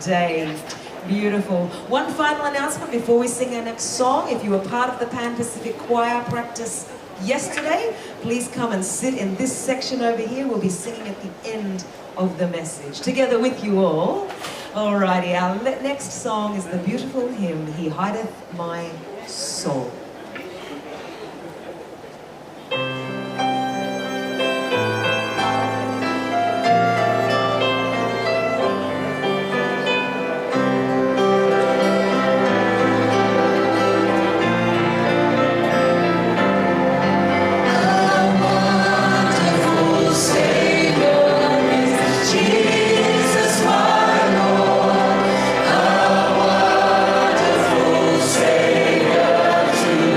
day. Beautiful. One final announcement before we sing our next song. If you were part of the Pan Pacific Choir practice yesterday, please come and sit in this section over here. We'll be singing at the end of the message together with you all. Alrighty, our next song is the beautiful hymn, He Hideth My Soul. To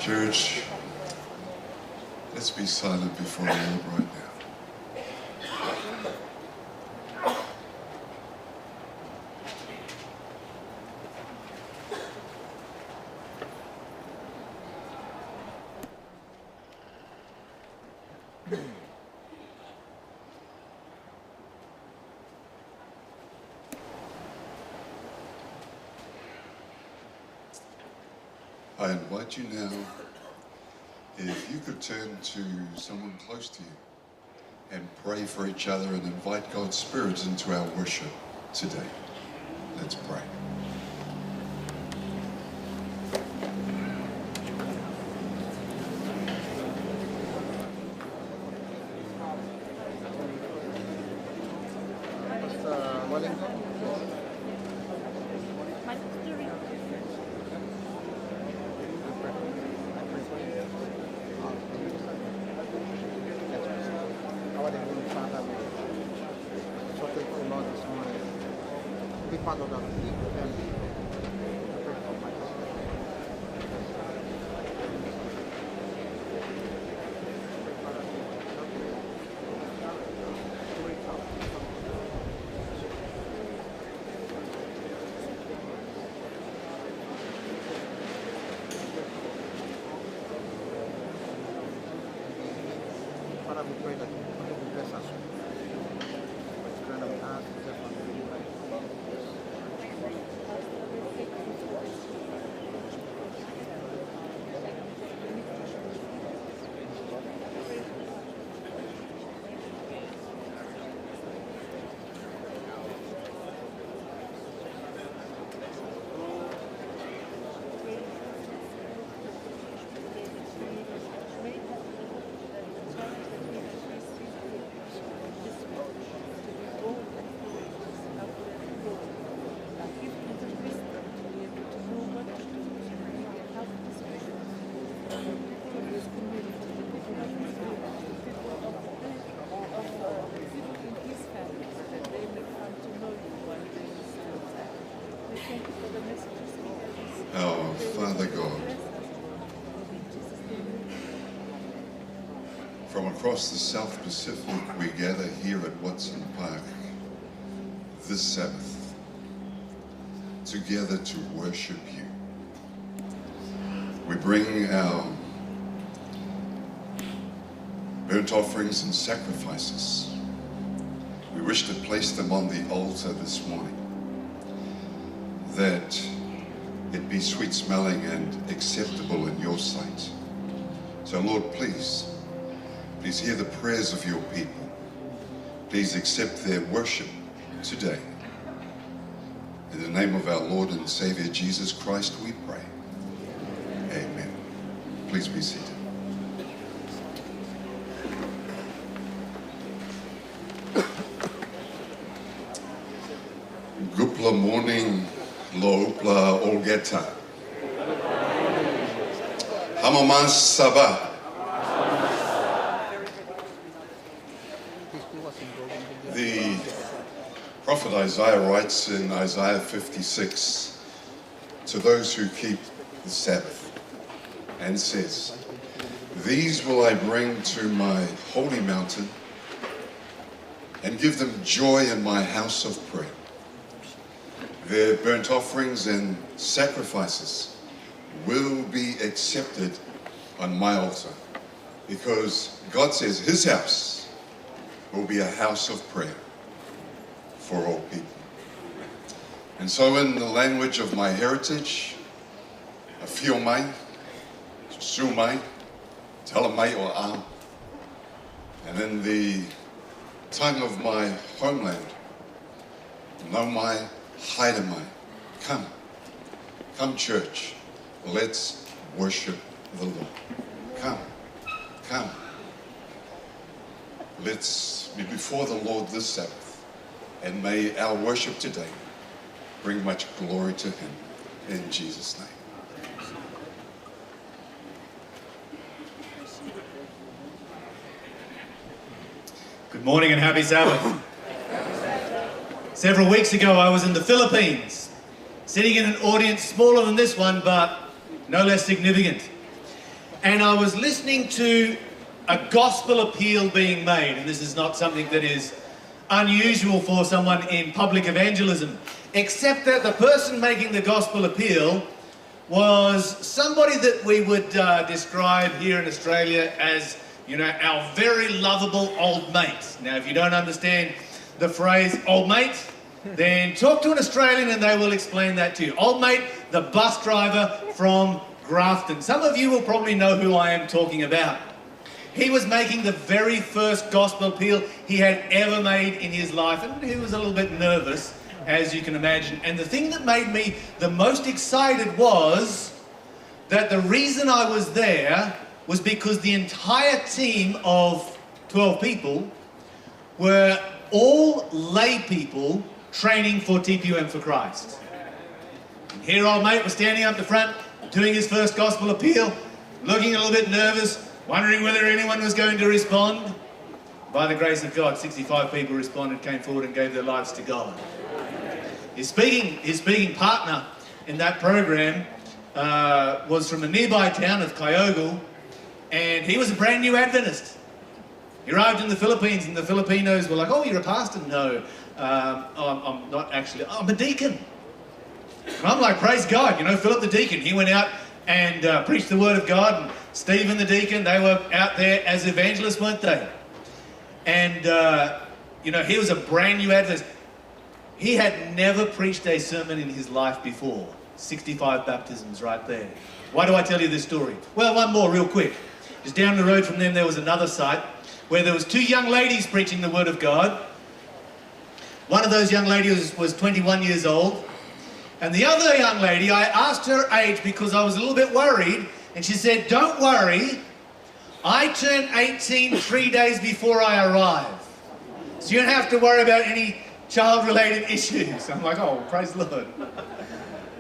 Church, let's be silent before the Lord right now. I invite you now, if you could turn to someone close to you and pray for each other and invite God's Spirit into our worship today. Let's pray. Oh, Father God, from across the South Pacific, we gather here at Watson Park this Sabbath, together to worship you. We bring our burnt offerings and sacrifices. We wish to place them on the altar this morning, that it be sweet smelling and acceptable in your sight. So Lord, please hear the prayers of your people. Please accept their worship today. In the name of our Lord and Savior Jesus Christ we pray. Amen. Please be seated. Good morning. Lo'upla Olgeta. Hamamas Sabbath. The prophet Isaiah writes in Isaiah 56 to those who keep the Sabbath and says, "These will I bring to my holy mountain and give them joy in my house of prayer. Their burnt offerings and sacrifices will be accepted on my altar," because God says his house will be a house of prayer for all people. And so in the language of my heritage, Afiomai, Sumai, Talamai or Am, and in the tongue of my homeland, Naumai, Haidamai, come church, let's worship the Lord. Come. Let's be before the Lord this Sabbath, and may our worship today bring much glory to him in Jesus' name. Good morning and happy Sabbath. Several weeks ago I was in the Philippines, sitting in an audience smaller than this one, but no less significant. and I was listening to a gospel appeal being made, and this is not something that is unusual for someone in public evangelism, except that the person making the gospel appeal was somebody that we would describe here in Australia as, you know, our very lovable old mate. Now, if you don't understand the phrase old mate, then talk to an Australian and they will explain that to you. Old mate, the bus driver from Grafton. Some of you will probably know who I am talking about. He was making the very first gospel appeal he had ever made in his life, and he was a little bit nervous, as you can imagine. And the thing that made me the most excited was that the reason I was there was because the entire team of 12 people were all lay people training for TPUM for Christ. And here old mate was standing up the front, doing his first gospel appeal, looking a little bit nervous, wondering whether anyone was going to respond. By the grace of God, 65 people responded, came forward and gave their lives to God. His speaking partner in that program was from a nearby town of Köhler, and he was a brand new Adventist. He arrived in the Philippines, and the Filipinos were like, "Oh, you're a pastor?" "No, I'm not actually. I'm a deacon." And I'm like, "Praise God, you know, Philip the deacon." He went out and preached the word of God, and Stephen the deacon, they were out there as evangelists, weren't they? And, you know, he was a brand new Adventist. He had never preached a sermon in his life before. 65 baptisms right there. Why do I tell you this story? Well, one more real quick. Just down the road from them, there was another site where there was two young ladies preaching the word of God. One of those young ladies was 21 years old. And the other young lady, I asked her age because I was a little bit worried. And she said, "Don't worry, I turn 18 3 days before I arrive. So you don't have to worry about any child-related issues." I'm like, "Oh, praise the Lord."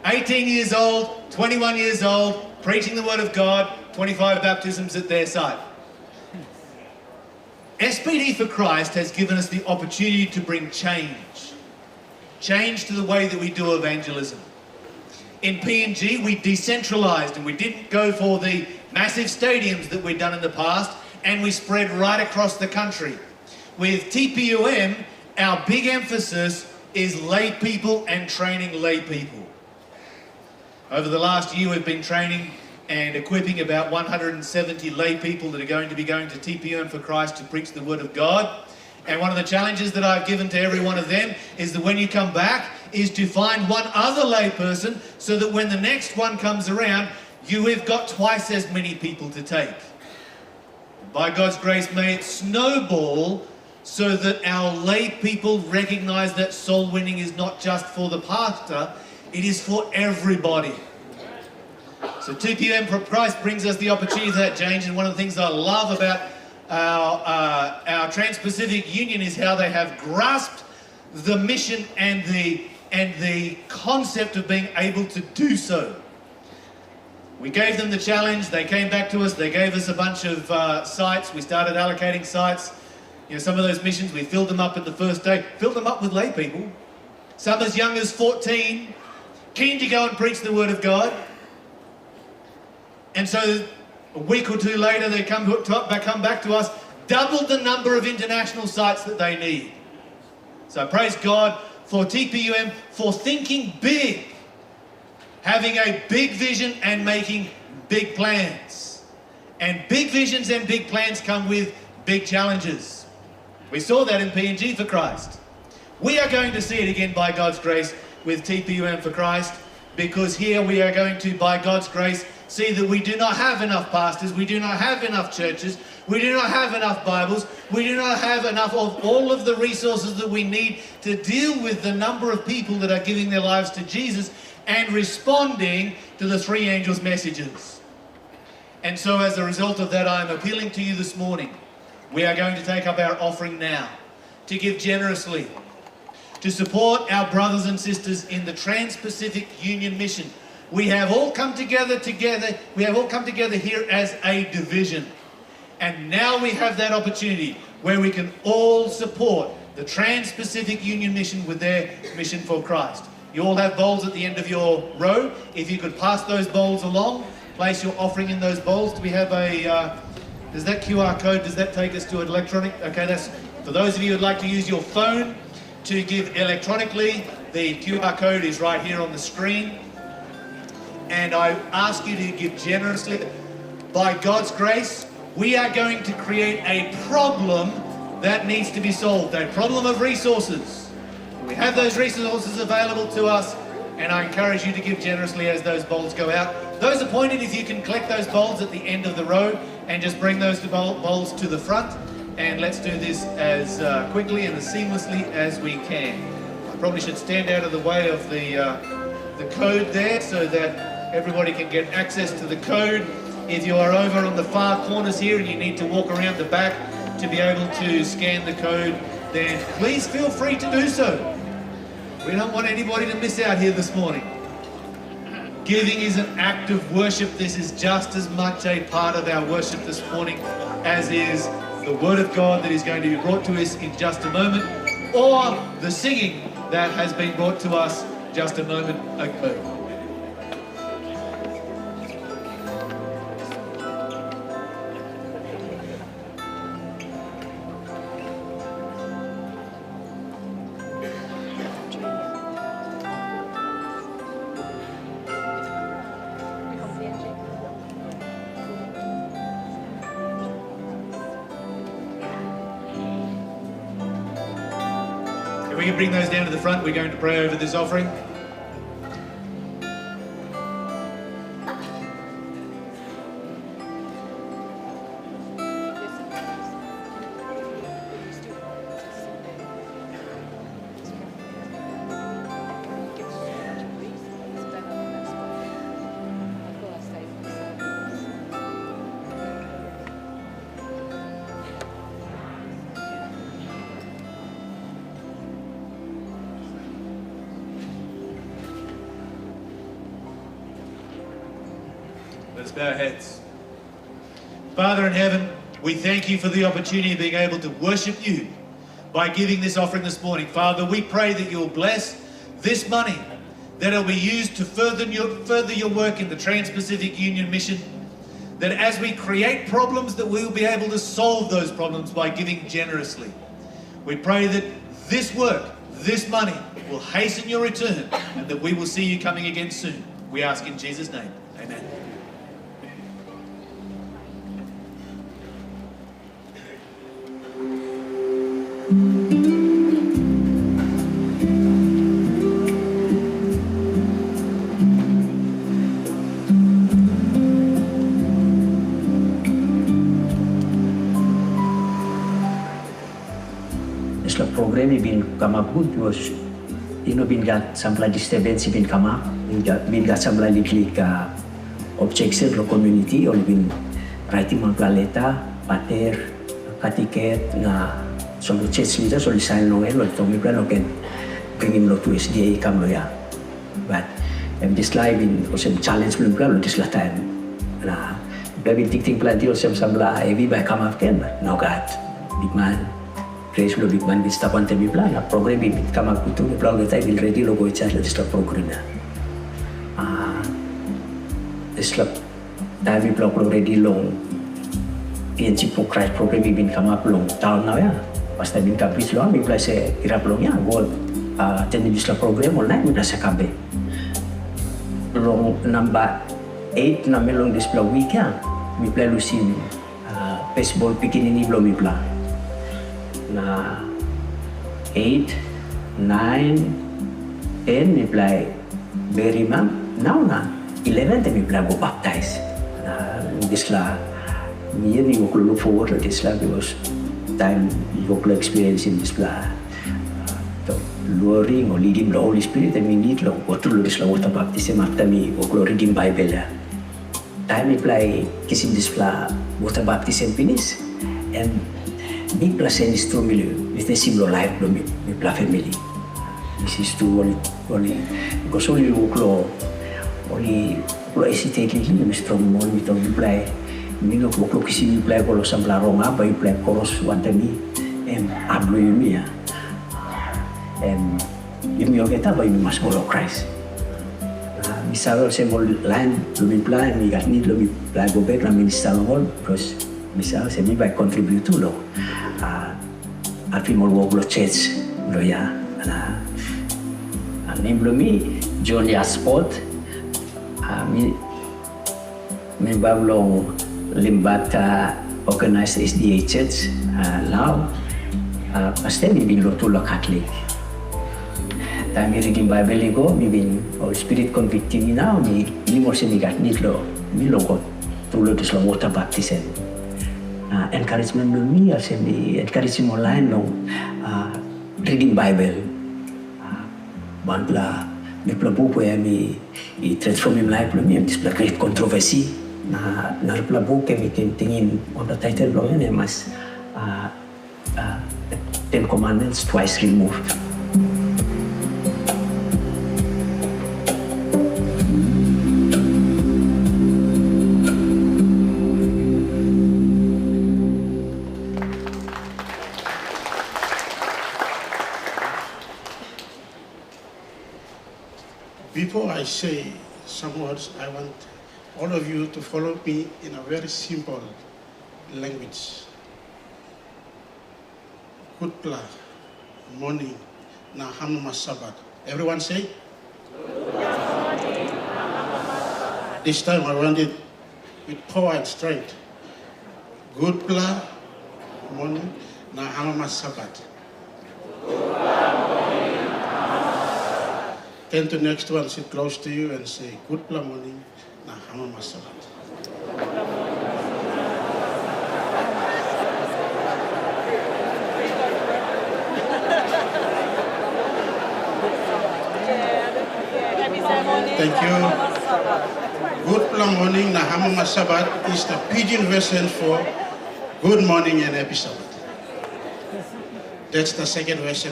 18 years old, 21 years old, preaching the word of God, 25 baptisms at their site. SPD for Christ has given us the opportunity to bring change to the way that we do evangelism. In PNG, we decentralised and we didn't go for the massive stadiums that we'd done in the past, and we spread right across the country. With TPUM, our big emphasis is lay people and training lay people. Over the last year, we've been training and equipping about 170 lay people that are going to be going to TPUM for Christ to preach the word of God. And one of the challenges that I've given to every one of them is that when you come back, is to find one other lay person so that when the next one comes around, you have got twice as many people to take. By God's grace, may it snowball so that our lay people recognize that soul winning is not just for the pastor, it is for everybody. So TPUM for Christ brings us the opportunity for that change, and one of the things I love about our Trans-Pacific Union is how they have grasped the mission and the concept of being able to do so. We gave them the challenge, they came back to us, they gave us a bunch of sites, we started allocating sites. You know, some of those missions, we filled them up in the first day, filled them up with lay people. Some as young as 14, keen to go and preach the word of God. And so a week or two later, they come back to us, doubled the number of international sites that they need. So praise God for TPUM for thinking big, having a big vision and making big plans. And big visions and big plans come with big challenges. We saw that in PNG for Christ. We are going to see it again by God's grace with TPUM for Christ, because here we are going to, by God's grace, see that we do not have enough pastors, we do not have enough churches, we do not have enough Bibles, we do not have enough of all of the resources that we need to deal with the number of people that are giving their lives to Jesus and responding to the three angels' messages. And so as a result of that, I am appealing to you this morning. We are going to take up our offering now to give generously, to support our brothers and sisters in the Trans-Pacific Union mission. We have all come together here as a division. And now we have that opportunity where we can all support the Trans-Pacific Union mission with their mission for Christ. You all have bowls at the end of your row. If you could pass those bowls along, place your offering in those bowls. Do we have a, does that QR code, does that take us to an electronic? Okay, that's, for those of you who'd like to use your phone to give electronically, the QR code is right here on the screen. And I ask you to give generously. By God's grace, we are going to create a problem that needs to be solved, a problem of resources. We have those resources available to us, and I encourage you to give generously as those bowls go out. Those appointed, if you can collect those bowls at the end of the row and just bring those bowls to the front, and let's do this as quickly and as seamlessly as we can. I probably should stand out of the way of the code there so that everybody can get access to the code. If you are over on the far corners here and you need to walk around the back to be able to scan the code, then please feel free to do so. We don't want anybody to miss out here this morning. Giving is an act of worship. This is just as much a part of our worship this morning as is the Word of God that is going to be brought to us in just a moment, or the singing that has been brought to us just a moment ago. If we can bring those down to the front, we're going to pray over this offering. Let's bow our heads. Father in heaven, we thank you for the opportunity of being able to worship you by giving this offering this morning. Father, we pray that you'll bless this money, that it'll be used to further your work in the Trans-Pacific Union mission, that as we create problems, that we will be able to solve those problems by giving generously. We pray that this work, this money, will hasten your return, and that we will see you coming again soon. We ask in Jesus' name. Amen. The program been come up with was, been got some disturbance been come up, been got some little objection to community, or been writing mga letter, pater, katiket na so the church leader so sign Noel or to me plan okay bring him to SDA come ya, but this live in also challenge belum plan this la time na been ting plan dia sem samla heavy by come up can no God big man. Praise Lord, big man, vista pante mi plan. Program bit kama kutu mi plan kita bil ready logo charge la program na. Isla time mi plan ready long. PNC for Christ program bit kama long tahun na ya. Pas time ka please lo mi plan se ira long ya gol. Jadi isla program online mi plan se kabe. Long number 8 na melong display week ya. Mi plan lusin baseball pikin ini belum mi plan. Na 8, 9, 10 mi play very man. Now na 11 mi play go baptize. Na this la me ni go look forward to this la because time go experience in this la luring or leading the Holy Spirit and we need lo go to this la water baptism after me go reading Bible la. Time mi play kissing this la water baptism finish and big plus and is true million. This is similar life to me plus family. This is true only because only hesitate little me strong more with only play. Me no go kisi me play kalau sambla ronga, by play chorus one time ablo yumi ya. Yumi ogeta by mas follow Christ. misalnya saya mau lain lebih pelan, migas ni lebih pelan bobek lah minister hall, terus misalnya saya lebih baik kontribusi tu loh. Alfi mau work lo church lo ya. Ni belum ni John ya sport. Mi bablong limbat organized SDA church now. Pasti mi bin lo tu lo Catholic. Tami reading Bible ko, mi bin Spirit convicting me now, mi more se mi gat nitlo, mi logo tulo to slow water baptism. Encouragement no mi ase mi encouragement online no reading Bible. Bandla mi plabu po ya mi I transform my life lo mi display great controversy. Na plabu ke mi tingin on the title lo yan mas Ten Commandments twice removed. Before I say some words, I want all of you to follow me in a very simple language. Kutla, morning, na hamma Sabbath. Everyone say? This time I want it with power and strength. Kutla, morning, na hamma Sabbath. Turn to next one, sit close to you and say, good morning, na hamma Sabbath. Thank you. Good morning, na hamma Sabbath is the pidgin version for good morning and happy Sabbath. That's the second version,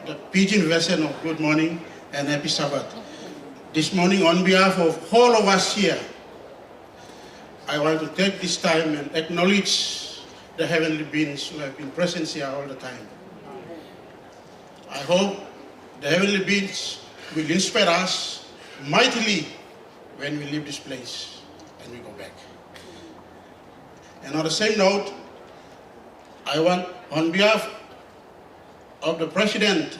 the pidgin version of good morning and happy Sabbath. This morning, on behalf of all of us here, I want to take this time and acknowledge the heavenly beings who have been present here all the time. I hope the heavenly beings will inspire us mightily when we leave this place and we go back. And on the same note, I want, on behalf of the President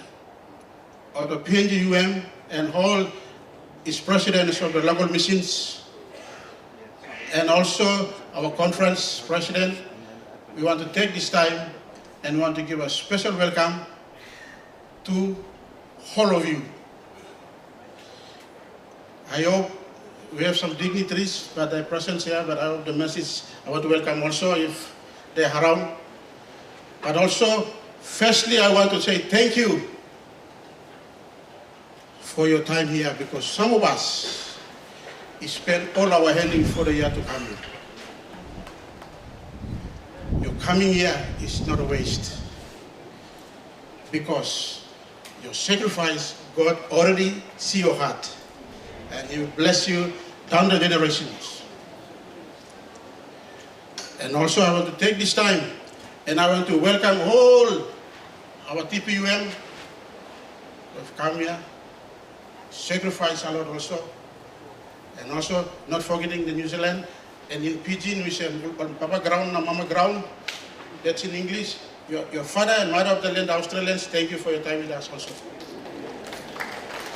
of the PNGUM and all its presidents of the local missions, and also our conference president, we want to take this time and want to give a special welcome to all of you. I hope we have some dignitaries, but they're present here, but I hope the message I want to welcome also if they're around. But also, firstly, I want to say thank you for your time here, because some of us spend all our handing for the year to come. Your coming here is not a waste, because your sacrifice, God already see your heart, and He will bless you down the generations. And also I want to take this time, and I want to welcome all our TPUM who have come here, sacrifice a lot also, and also not forgetting the New Zealand, and in Pidgin we say Papa ground, Mama ground, that's in English. Your father and mother of the land, Australians, thank you for your time with us also.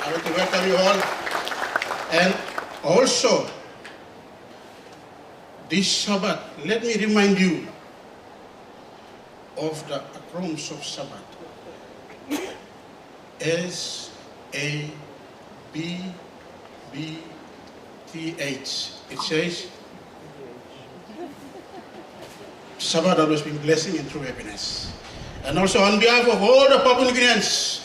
I want to welcome you all, and also this Sabbath, let me remind you of the acronyms of Sabbath. S-A-B-B-T-H. It says, Sabbath always bring blessing and true happiness. And also on behalf of all the Papua New Guineans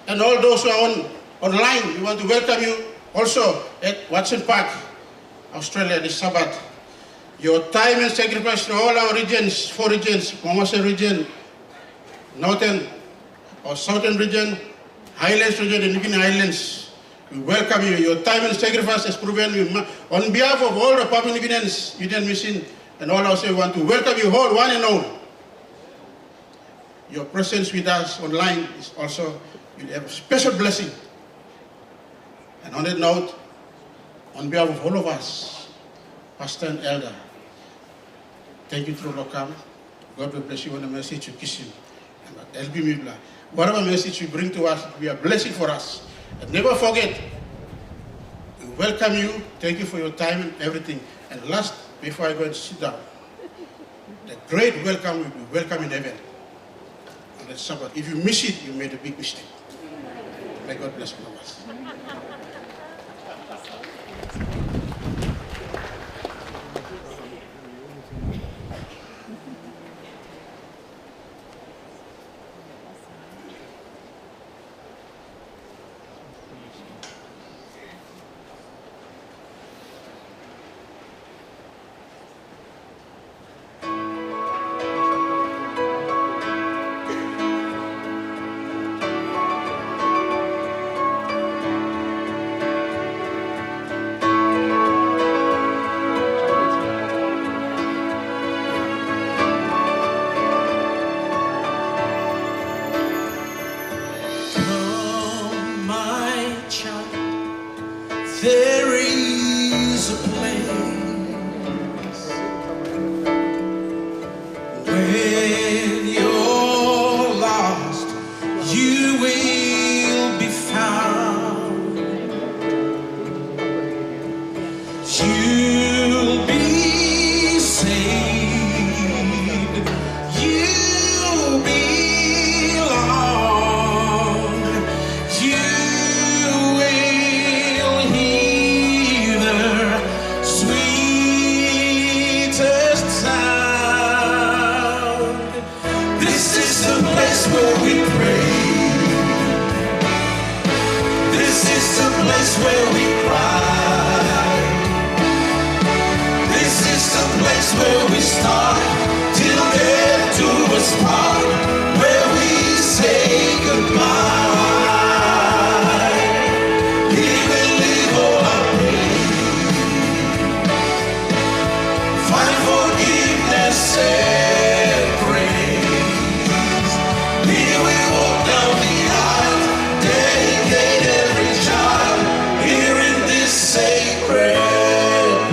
and all those who are online, we want to welcome you also at Watson Park, Australia, this Sabbath. Your time and sacrifice to all our regions, 4 regions, Momose region, Northern or Southern region, Highlands region, and New Guinea Islands. We welcome you. Your time and sacrifice has proven you. On behalf of all the Papua New Guineans, Union Mission, and all of us, we want to welcome you all, one and all. Your presence with us online is also, you'll have a special blessing. And on that note, On behalf of all of us, Pastor and Elder, thank you through Lokam. God will bless you on the message you kiss him. And LB Mibla. Whatever message you bring to us, be a blessing for us. And never forget, we welcome you. Thank you for your time and everything. And last, before I go and sit down, the great welcome will be welcome in heaven on the Sabbath. If you miss it, you made a big mistake. May God bless all of us. There is a place when you're lost, you will be found. You'll be saved. You'll belong. You will hear the sweetest sound. This is the place where we pray. This is the place where we cry. This is the place where we start till death do us part, where we say goodbye. Here we leave all our pain, find forgiveness and praise. Here we walk down the aisle, dedicate every child here in this sacred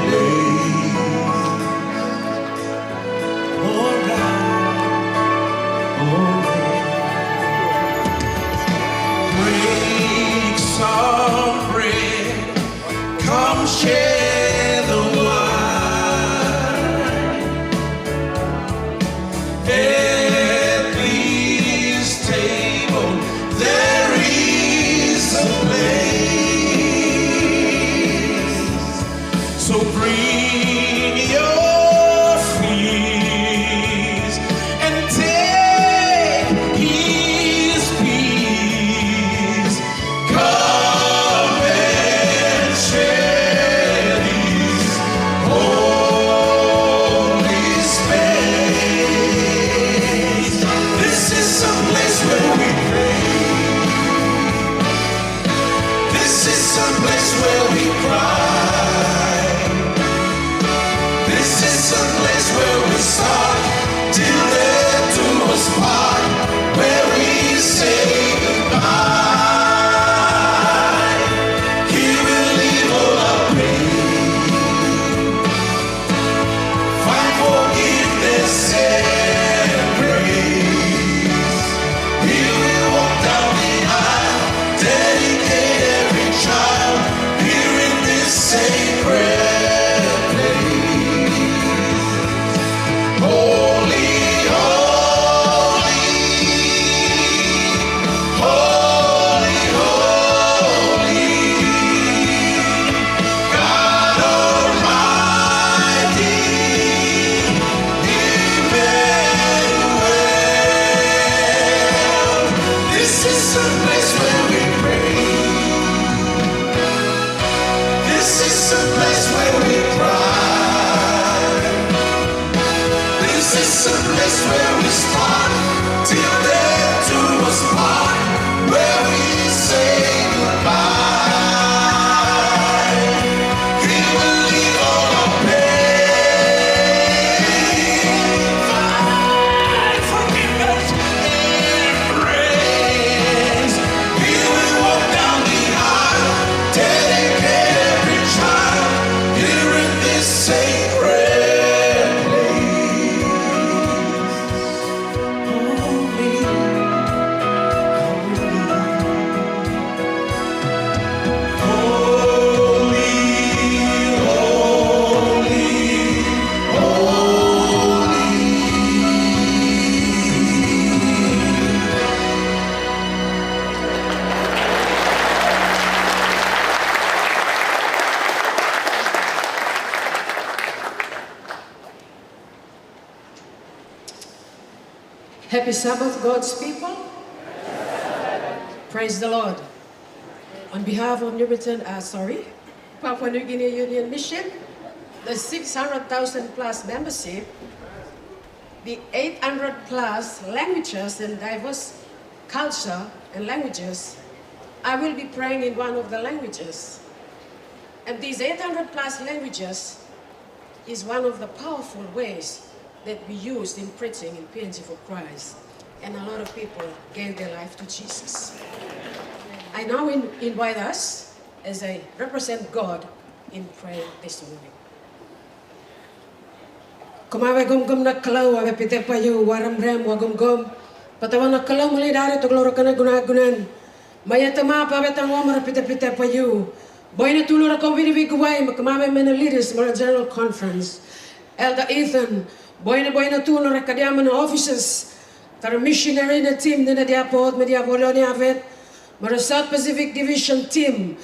place. Break some bread, come share the wine. At this table there is a place. So bring your fears and take his peace. Come and share this holy space. This is a place where we pray. This is a place where we cry. This is a place where we start till death do us part, where we say goodbye. Here we leave all our pain, find forgiveness and grace. Here we walk down the aisle, dedicate every child here in this sacred place. Holy, holy, holy, holy, God Almighty, Emmanuel. This is the place where we pray. This is the place where we cry. This is the place where we start till death do us part, where we say goodbye. Here we leave all our pain, find forgiveness and praise. Here we walk down the aisle, dedicate every child Happy Sabbath, God's people. Praise the Lord. On behalf of Papua New Guinea Union Mission, the 600,000 plus membership, the 800 plus languages and diverse culture and languages, I will be praying in one of the languages. And these 800 plus languages is one of the powerful ways that we used in preaching in PNG for Christ. And a lot of people gave their life to Jesus. I now invite us as I represent God in prayer this morning. Kumawe gum na kalau awe pite payu waram rem wagum gum patawan na kalau mulai dari to gloro kana gunagunan maya tama pa betang omar pite payu boy na tulur ko bini guway makamawe men leaders mo general conference Elder Erton boy na tulur kadiaman officers tar missionary na team na dia pod media Polonia avet mara South Pacific Division team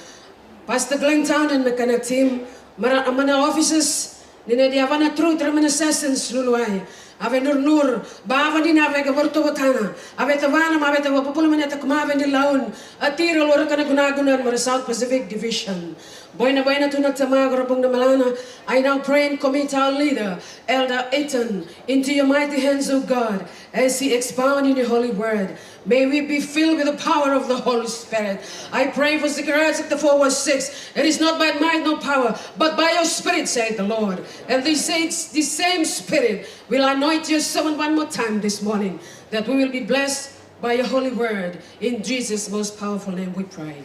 Pastor Glenn Town and mekana team mara amana officers Nina dia vana truth ramana sessions luluai ave nur bava ni ave ga borto batana ave tavana ave tava popul maneta kumave ni laun atiro lor kana gunagunan mara South Pacific Division boina tunat sama grabong na malana. I now pray and commit our leader Elder Erton into your mighty hands, O God, as he expound in your holy word. May we be filled with the power of the Holy Spirit. I pray for Zechariah chapter 4 verse 6. It is not by might nor power, but by your spirit, saith the Lord. And this same spirit will anoint your servant one more time this morning, that we will be blessed by your holy word. In Jesus' most powerful name we pray.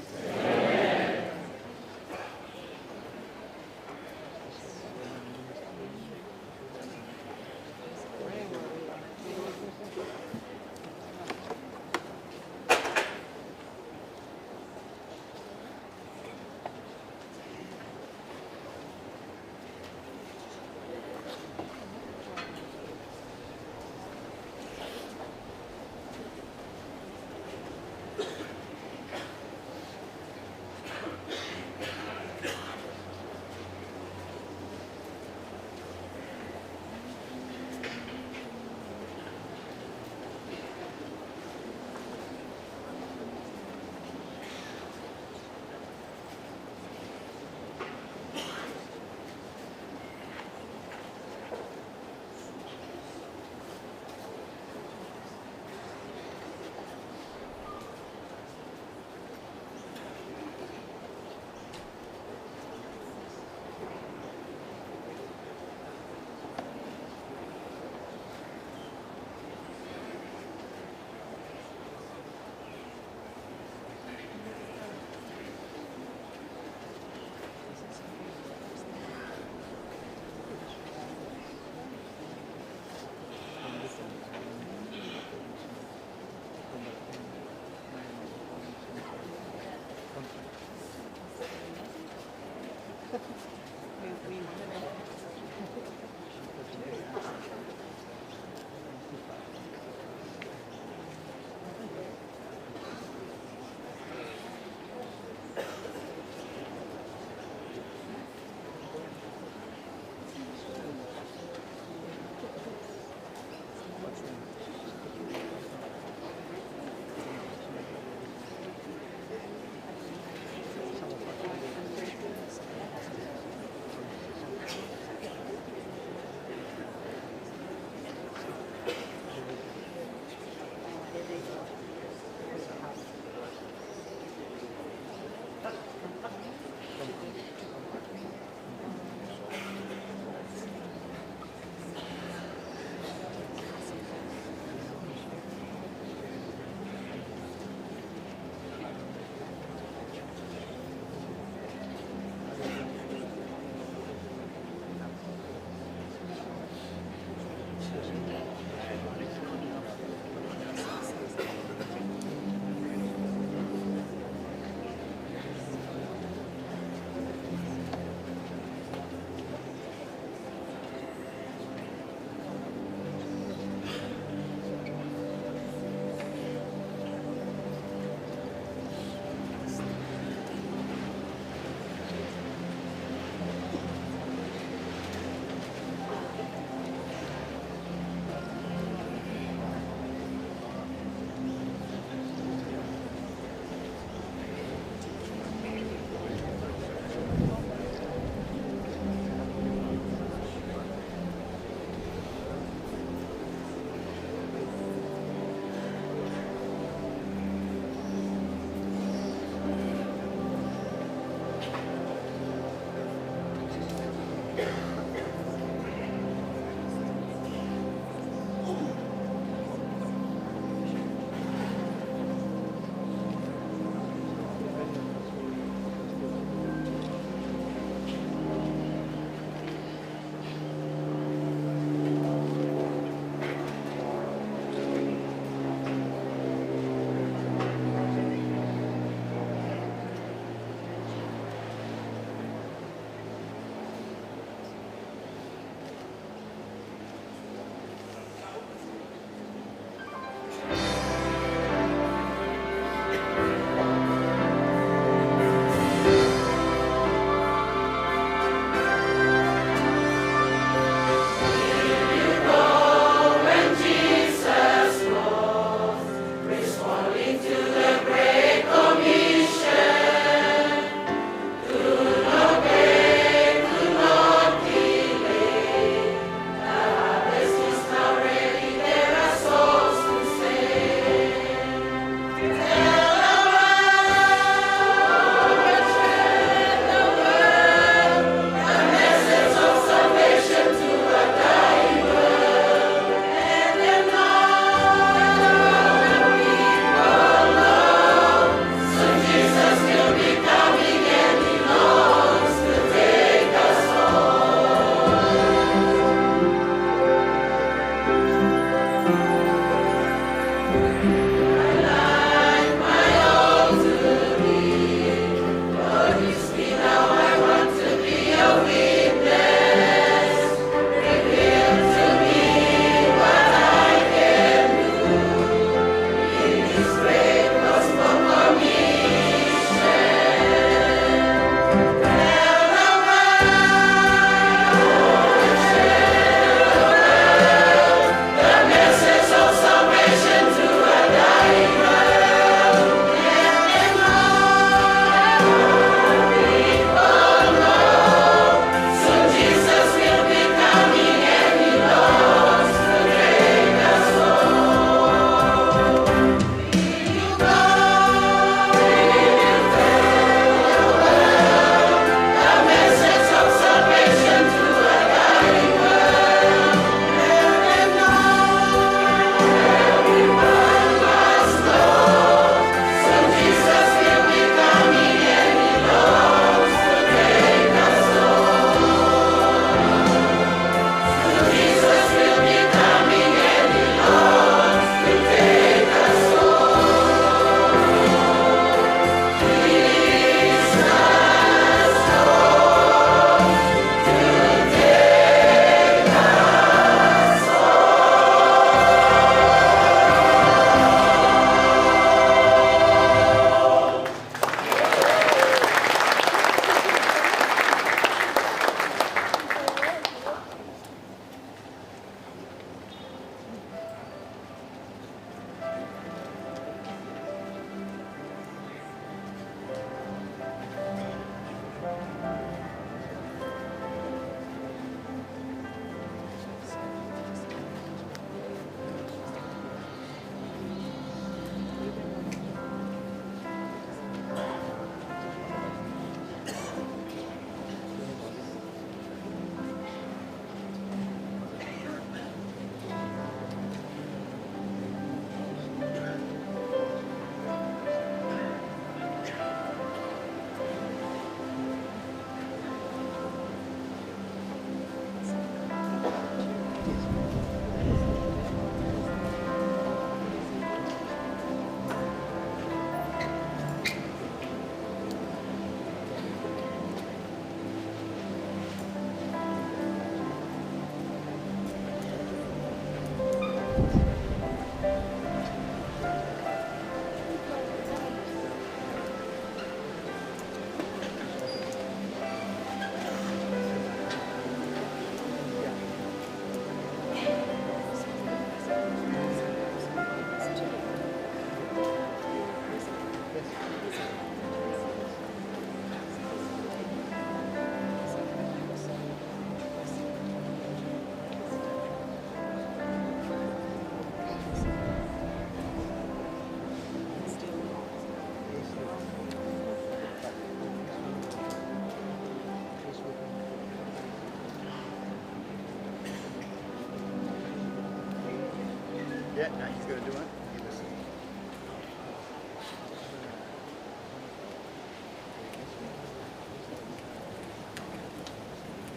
Yeah, now he's going to do it.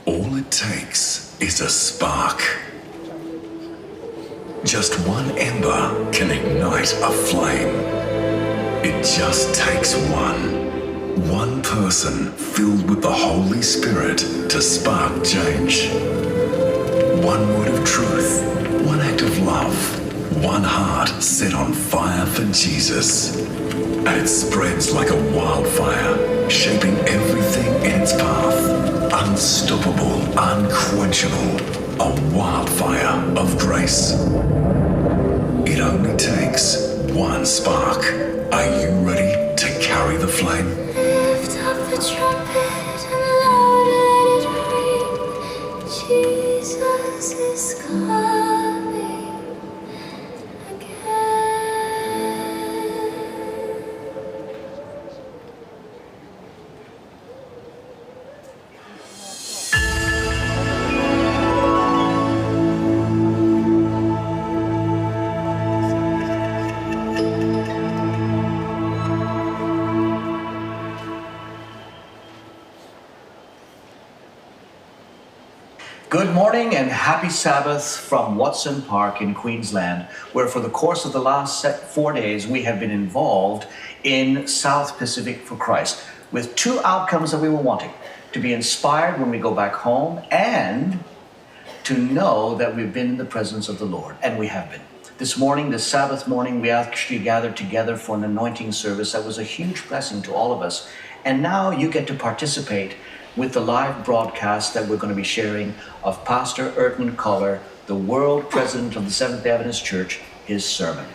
All it takes is a spark. Just one ember can ignite a flame. It just takes one person filled with the Holy Spirit to spark change. One word of truth, one act of love, one heart set on fire for Jesus. And it spreads like a wildfire, shaping everything in its path. Unstoppable, unquenchable, a wildfire of grace. It only takes one spark. Are you ready to carry the flame? Lift up the trumpet and loud let it ring. Jesus is coming again. Good morning and happy Sabbath from Watson Park in Queensland, where for the course of the last 4 days we have been involved in South Pacific for Christ with two outcomes that we were wanting: to be inspired when we go back home and to know that we've been in the presence of the Lord, and we have been. This morning, this Sabbath morning, we actually gathered together for an anointing service that was a huge blessing to all of us. And now you get to participate with the live broadcast that we're going to be sharing of Pastor Erton Köhler, the world president of the Seventh-day Adventist Church, his sermon.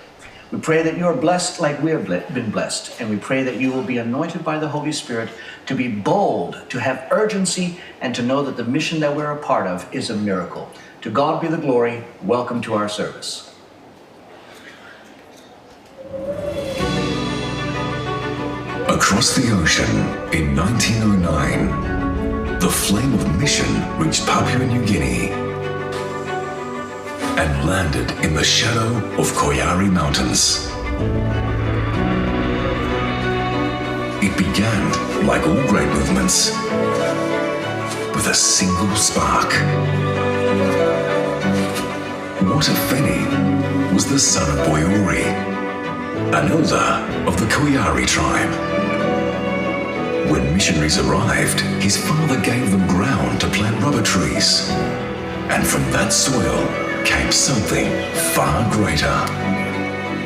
We pray that you are blessed like we have been blessed, and we pray that you will be anointed by the Holy Spirit to be bold, to have urgency, and to know that the mission that we're a part of is a miracle. To God be the glory. Welcome to our service. Across the ocean in 1909, the flame of mission reached Papua New Guinea and landed in the shadow of Koyari Mountains. It began, like all great movements, with a single spark. Watafeni was the son of Boyori, an elder of the Koyari tribe. When missionaries arrived, his father gave them ground to plant rubber trees. And from that soil came something far greater.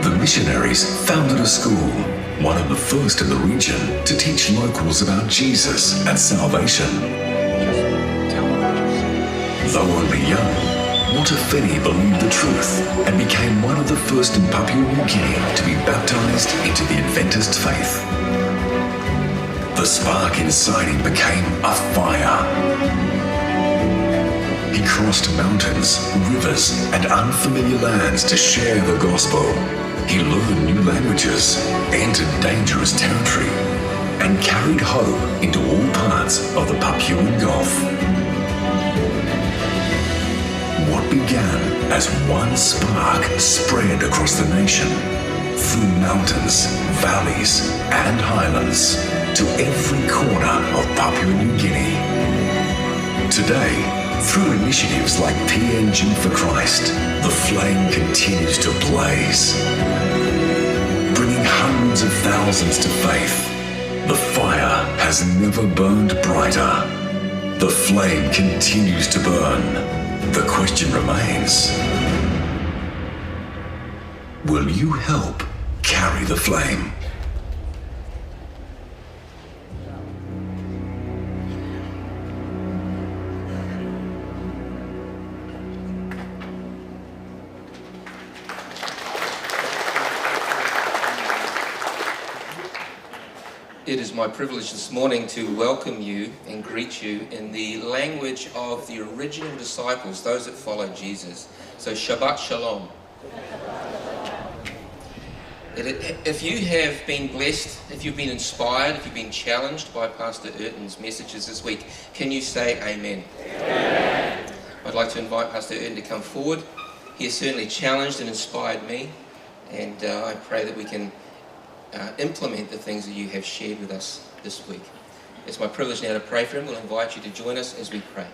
The missionaries founded a school, one of the first in the region to teach locals about Jesus and salvation. Though only young, Watafeni believed the truth and became one of the first in Papua New Guinea to be baptized into the Adventist faith. The spark inside him became a fire. He crossed mountains, rivers, and unfamiliar lands to share the gospel. He learned new languages, entered dangerous territory, and carried hope into all parts of the Papuan Gulf. What began as one spark spread across the nation, through mountains, valleys, and highlands, to every corner of Papua New Guinea. Today, through initiatives like PNG for Christ, the flame continues to blaze, bringing hundreds of thousands to faith. The fire has never burned brighter. The flame continues to burn. The question remains, Will you help carry the flame? It is my privilege this morning to welcome you and greet you in the language of the original disciples, those that followed Jesus. So Shabbat Shalom. If you have been blessed, if you've been inspired, if you've been challenged by Pastor Erton's messages this week, can you say amen? Amen. I'd like to invite Pastor Erton to come forward. He has certainly challenged and inspired me, and I pray that we can implement the things that you have shared with us this week. It's my privilege now to pray for him. We'll invite you to join us as we pray.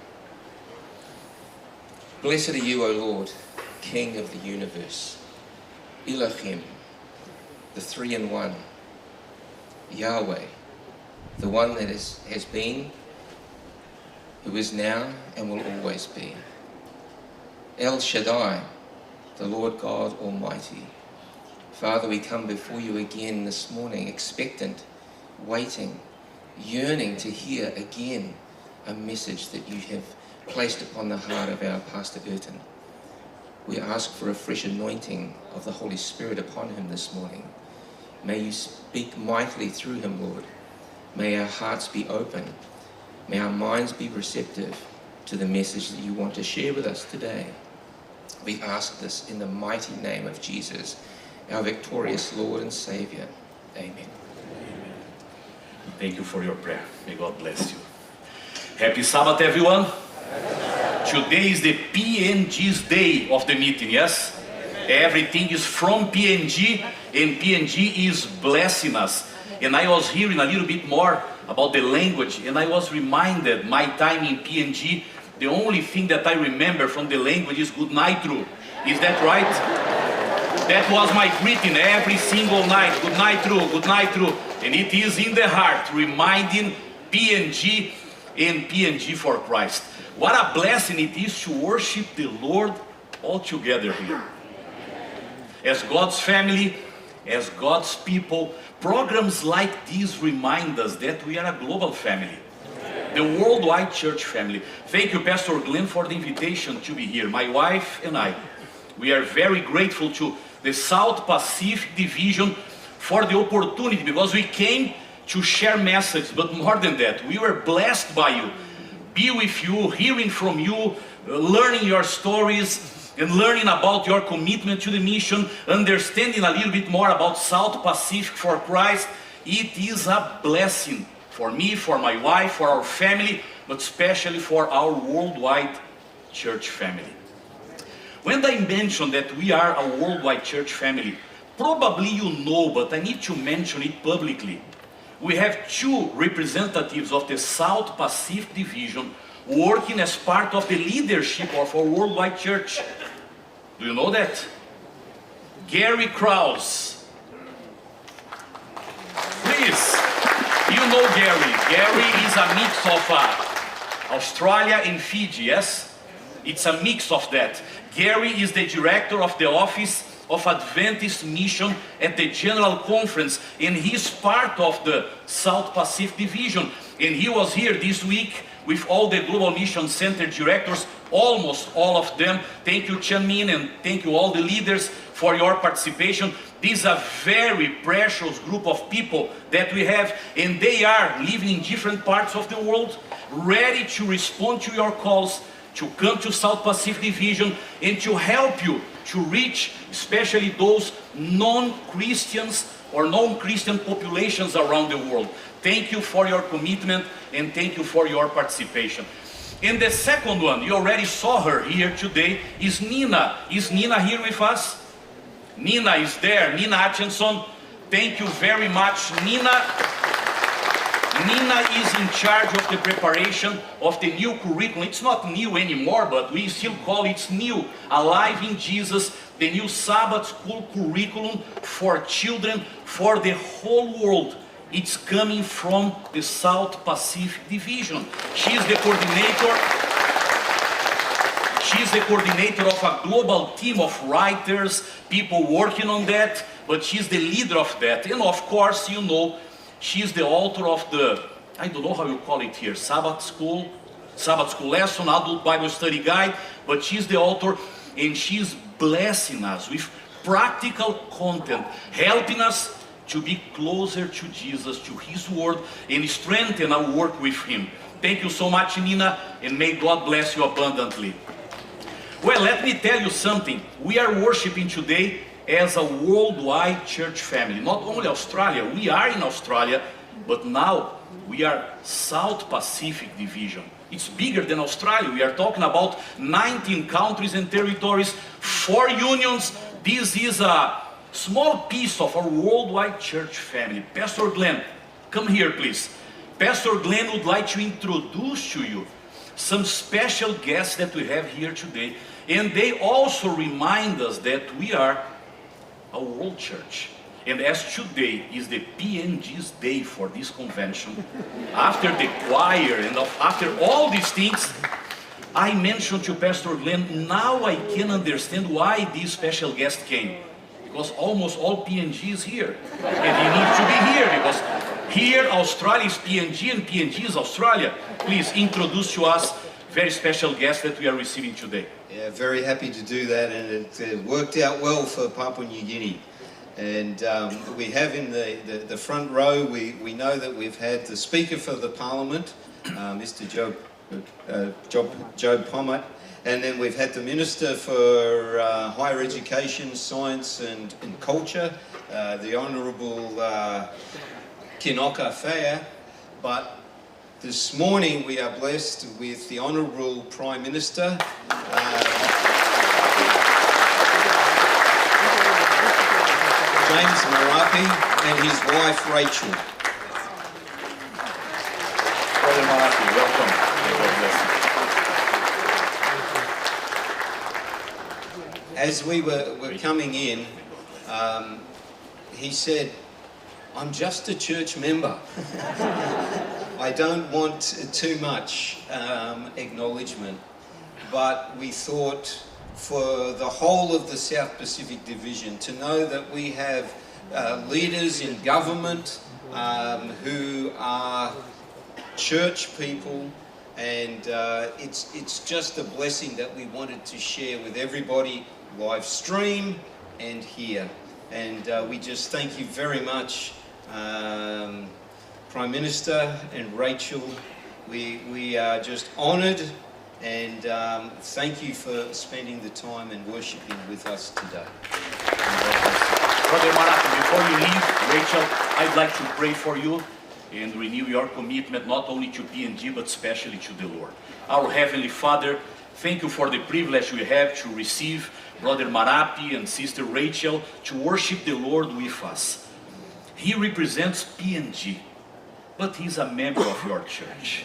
Blessed are you, O Lord, King of the universe, Elohim, the three-in-one, Yahweh, the one that has been, who is now, and will always be. El Shaddai, the Lord God Almighty. Father, we come before you again this morning, expectant, waiting, yearning to hear again a message that you have placed upon the heart of our Pastor Erton. We ask for a fresh anointing of the Holy Spirit upon him this morning. May you speak mightily through him, Lord. May our hearts be open. May our minds be receptive to the message that you want to share with us today. We ask this in the mighty name of Jesus, our victorious Lord and Savior. Amen. Thank you for your prayer. May God bless you. Happy Sabbath, everyone. Today is the PNG's day of the meeting, yes? Everything is from PNG, and PNG is blessing us. And I was hearing a little bit more about the language, and I was reminded my time in PNG, the only thing that I remember from the language is good night, Drew. Is that right? That was my greeting every single night. Good night, Drew. Good night, Drew. And it is in the heart, reminding PNG and PNG for Christ. What a blessing it is to worship the Lord all together here. As God's family, as God's people, programs like these remind us that we are a global family. The worldwide church family. Thank you, Pastor Glenn, for the invitation to be here. My wife and I, we are very grateful to the South Pacific Division for the opportunity, because we came to share message, but more than that, we were blessed by you, be with you, hearing from you, learning your stories, and learning about your commitment to the mission, understanding a little bit more about South Pacific for Christ. It is a blessing for me, for my wife, for our family, but especially for our worldwide church family. When I mention that we are a worldwide church family, probably you know, but I need to mention it publicly. We have two representatives of the South Pacific Division working as part of the leadership of our worldwide church. Do you know that? Gary Krause. Please, you know Gary. Gary is a mix of Australia and Fiji, yes? It's a mix of that. Gary is the director of the Office of Adventist Mission at the General Conference, and he's part of the South Pacific Division. And he was here this week with all the Global Mission Center directors, almost all of them. Thank you, Chan Min, and thank you all the leaders for your participation. This is a very precious group of people that we have, and they are living in different parts of the world, ready to respond to your calls, to come to South Pacific Division and to help you to reach especially those non-Christians or non-Christian populations around the world. Thank you for your commitment and thank you for your participation. And the second one, you already saw her here today, is Nina. Is Nina here with us? Nina is there, Nina Atkinson. Thank you very much, Nina. Nina is in charge of the preparation of the new curriculum. It's not new anymore, but we still call it new. Alive in Jesus, the new Sabbath school curriculum for children for the whole world. It's coming from the South Pacific Division. She's the coordinator. She's the coordinator of a global team of writers, people working on that, but she's the leader of that. And of course, you know, she's the author of the, I don't know how you call it here, Sabbath school lesson, adult Bible study guide, but she's the author, and she's blessing us with practical content, helping us to be closer to Jesus, to His Word, and strengthen our work with Him. Thank you so much, Nina, and may God bless you abundantly. Well, let me tell you something. We are worshiping today as a worldwide church family. Not only Australia, we are in Australia, but now we are South Pacific Division. It's bigger than Australia. We are talking about 19 countries and territories, 4 unions. This is a small piece of our worldwide church family. Pastor Glenn, come here please. Pastor Glenn would like to introduce to you some special guests that we have here today. And they also remind us that we are a world church. And as today is the PNG's day for this convention, after the choir and after all these things, I mentioned to Pastor Glenn, now I can understand why this special guest came. Because almost all PNG is here. And he needs to be here because here Australia is PNG and PNG is Australia. Please introduce to us very special guest that we are receiving today. Yeah, very happy to do that, and it worked out well for Papua New Guinea. And we have in the front row, we know that we've had the Speaker for the Parliament, Mr. Job Pomat, and then we've had the Minister for Higher Education, Science and Culture, the Honourable Kinoka Faya. But this morning we are blessed with the Honourable Prime Minister, James Marape, and his wife Rachel. Brother Marape, welcome. As we were coming in, he said, "I'm just a church member. I don't want too much acknowledgement." But we thought for the whole of the South Pacific Division to know that we have leaders in government who are church people, and it's just a blessing that we wanted to share with everybody live stream and here. And we just thank you very much, Prime Minister and Rachel. We are just honoured, and thank you for spending the time and worshipping with us today. Brother Marape, before you leave, Rachel, I'd like to pray for you and renew your commitment not only to PNG but especially to the Lord. Our Heavenly Father, thank you for the privilege we have to receive Brother Marape and Sister Rachel to worship the Lord with us. He represents PNG, but he's a member of your church.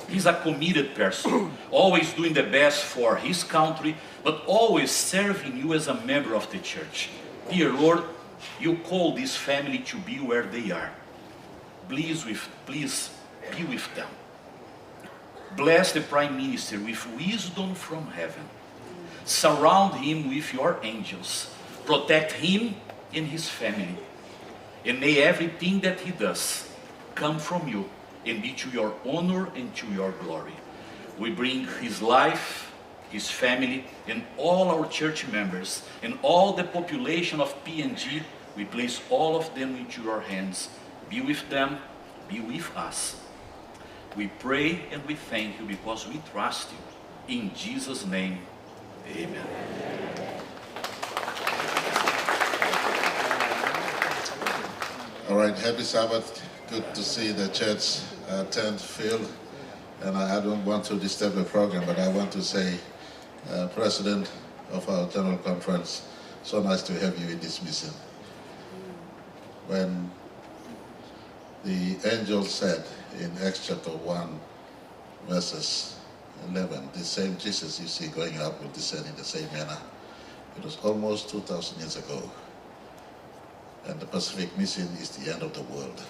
He's a committed person, always doing the best for his country, but always serving you as a member of the church. Dear Lord, you call this family to be where they are. Please be with them. Bless the Prime Minister with wisdom from heaven. Surround him with your angels. Protect him and his family. And may everything that he does come from you and be to your honor and to your glory. We bring his life, his family, and all our church members, and all the population of PNG. We place all of them into your hands. Be with them, be with us. We pray and we thank you because we trust you. In Jesus' name, amen. All right, happy Sabbath. Good to see the church tent filled. And I don't want to disturb the program, but I want to say, President of our General Conference, so nice to have you in this mission. When the angel said in Acts chapter 1, verses 11, the same Jesus you see going up will descend in the same manner. It was almost 2,000 years ago. And the Pacific mission is the end of the world.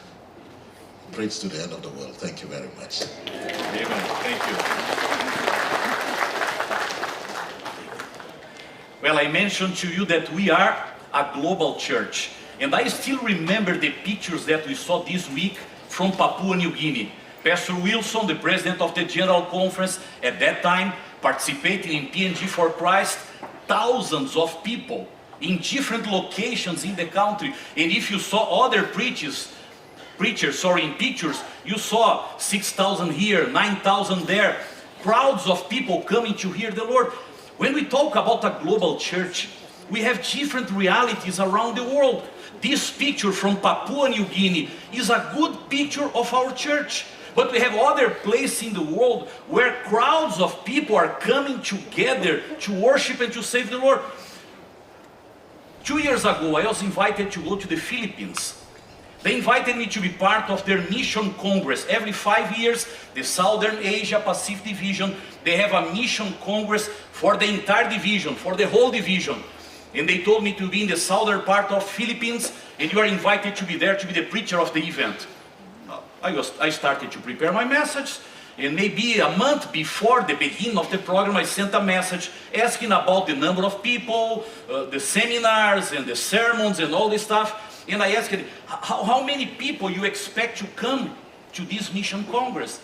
Preach to the end of the world. Thank you very much. Amen. Thank you. Well, I mentioned to you that we are a global church. And I still remember the pictures that we saw this week from Papua New Guinea. Pastor Wilson, the president of the General Conference, at that time, participating in PNG for Christ, thousands of people in different locations in the country. And if you saw other preachers in pictures, you saw 6,000 here, 9,000 there, crowds of people coming to hear the Lord. When we talk about a global church, we have different realities around the world. This picture from Papua New Guinea is a good picture of our church. But we have other places in the world where crowds of people are coming together to worship and to save the Lord. 2 years ago, I was invited to go to the Philippines. They invited me to be part of their mission congress. Every 5 years, the Southern Asia Pacific Division, they have a mission congress for the entire division, for the whole division. And they told me to be in the southern part of Philippines, and you are invited to be there to be the preacher of the event. I started to prepare my message, and maybe a month before the beginning of the program, I sent a message asking about the number of people, the seminars and the sermons and all this stuff. And I asked, how many people you expect to come to this mission congress?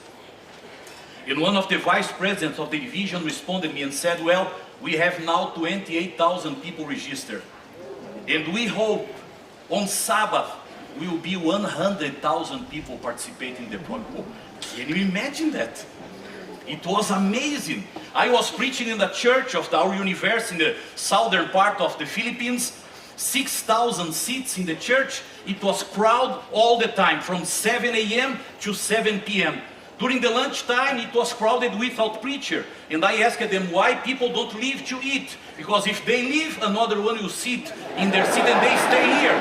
And one of the vice presidents of the division responded to me and said, well, we have now 28,000 people registered. And we hope on Sabbath will be 100,000 people participating in the program. Can you imagine that? It was amazing. I was preaching in the church of our university in the southern part of the Philippines. 6,000 seats in the church. It was crowded all the time from 7 a.m. to 7 p.m. During the lunchtime, it was crowded without preacher. And I asked them why people don't leave to eat. Because if they leave, another one will sit in their seat and they stay here.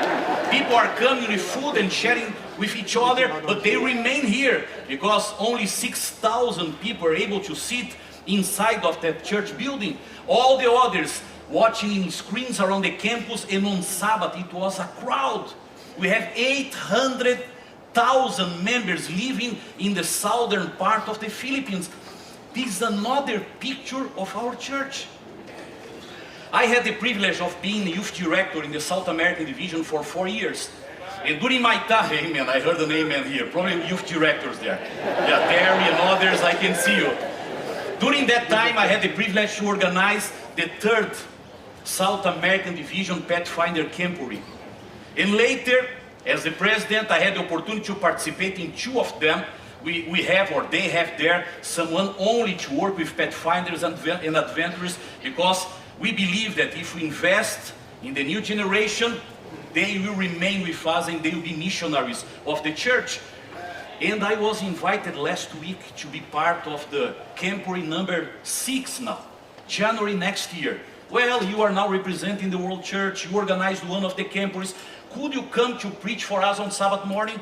People are coming with food and sharing with each other, but they remain here because only 6,000 people are able to sit inside of that church building. All the others watching in screens around the campus, and on Sabbath it was a crowd. We have 800,000 members living in the southern part of the Philippines. This is another picture of our church. I had the privilege of being youth director in the South American division for 4 years. And during my time, amen, I heard an amen here, probably youth directors there. Yeah, Terry and others, I can see you. During that time, I had the privilege to organize the 3rd South American Division Pathfinder Camporee. And later, as the president, I had the opportunity to participate in 2 of them. We have, or they have there, someone only to work with Pathfinders and Adventurists, because we believe that if we invest in the new generation, they will remain with us and they will be missionaries of the church. And I was invited last week to be part of the Camporee number 6 now, January next year. Well, you are now representing the World Church, you organized one of the Camporees. Could you come to preach for us on Sabbath morning?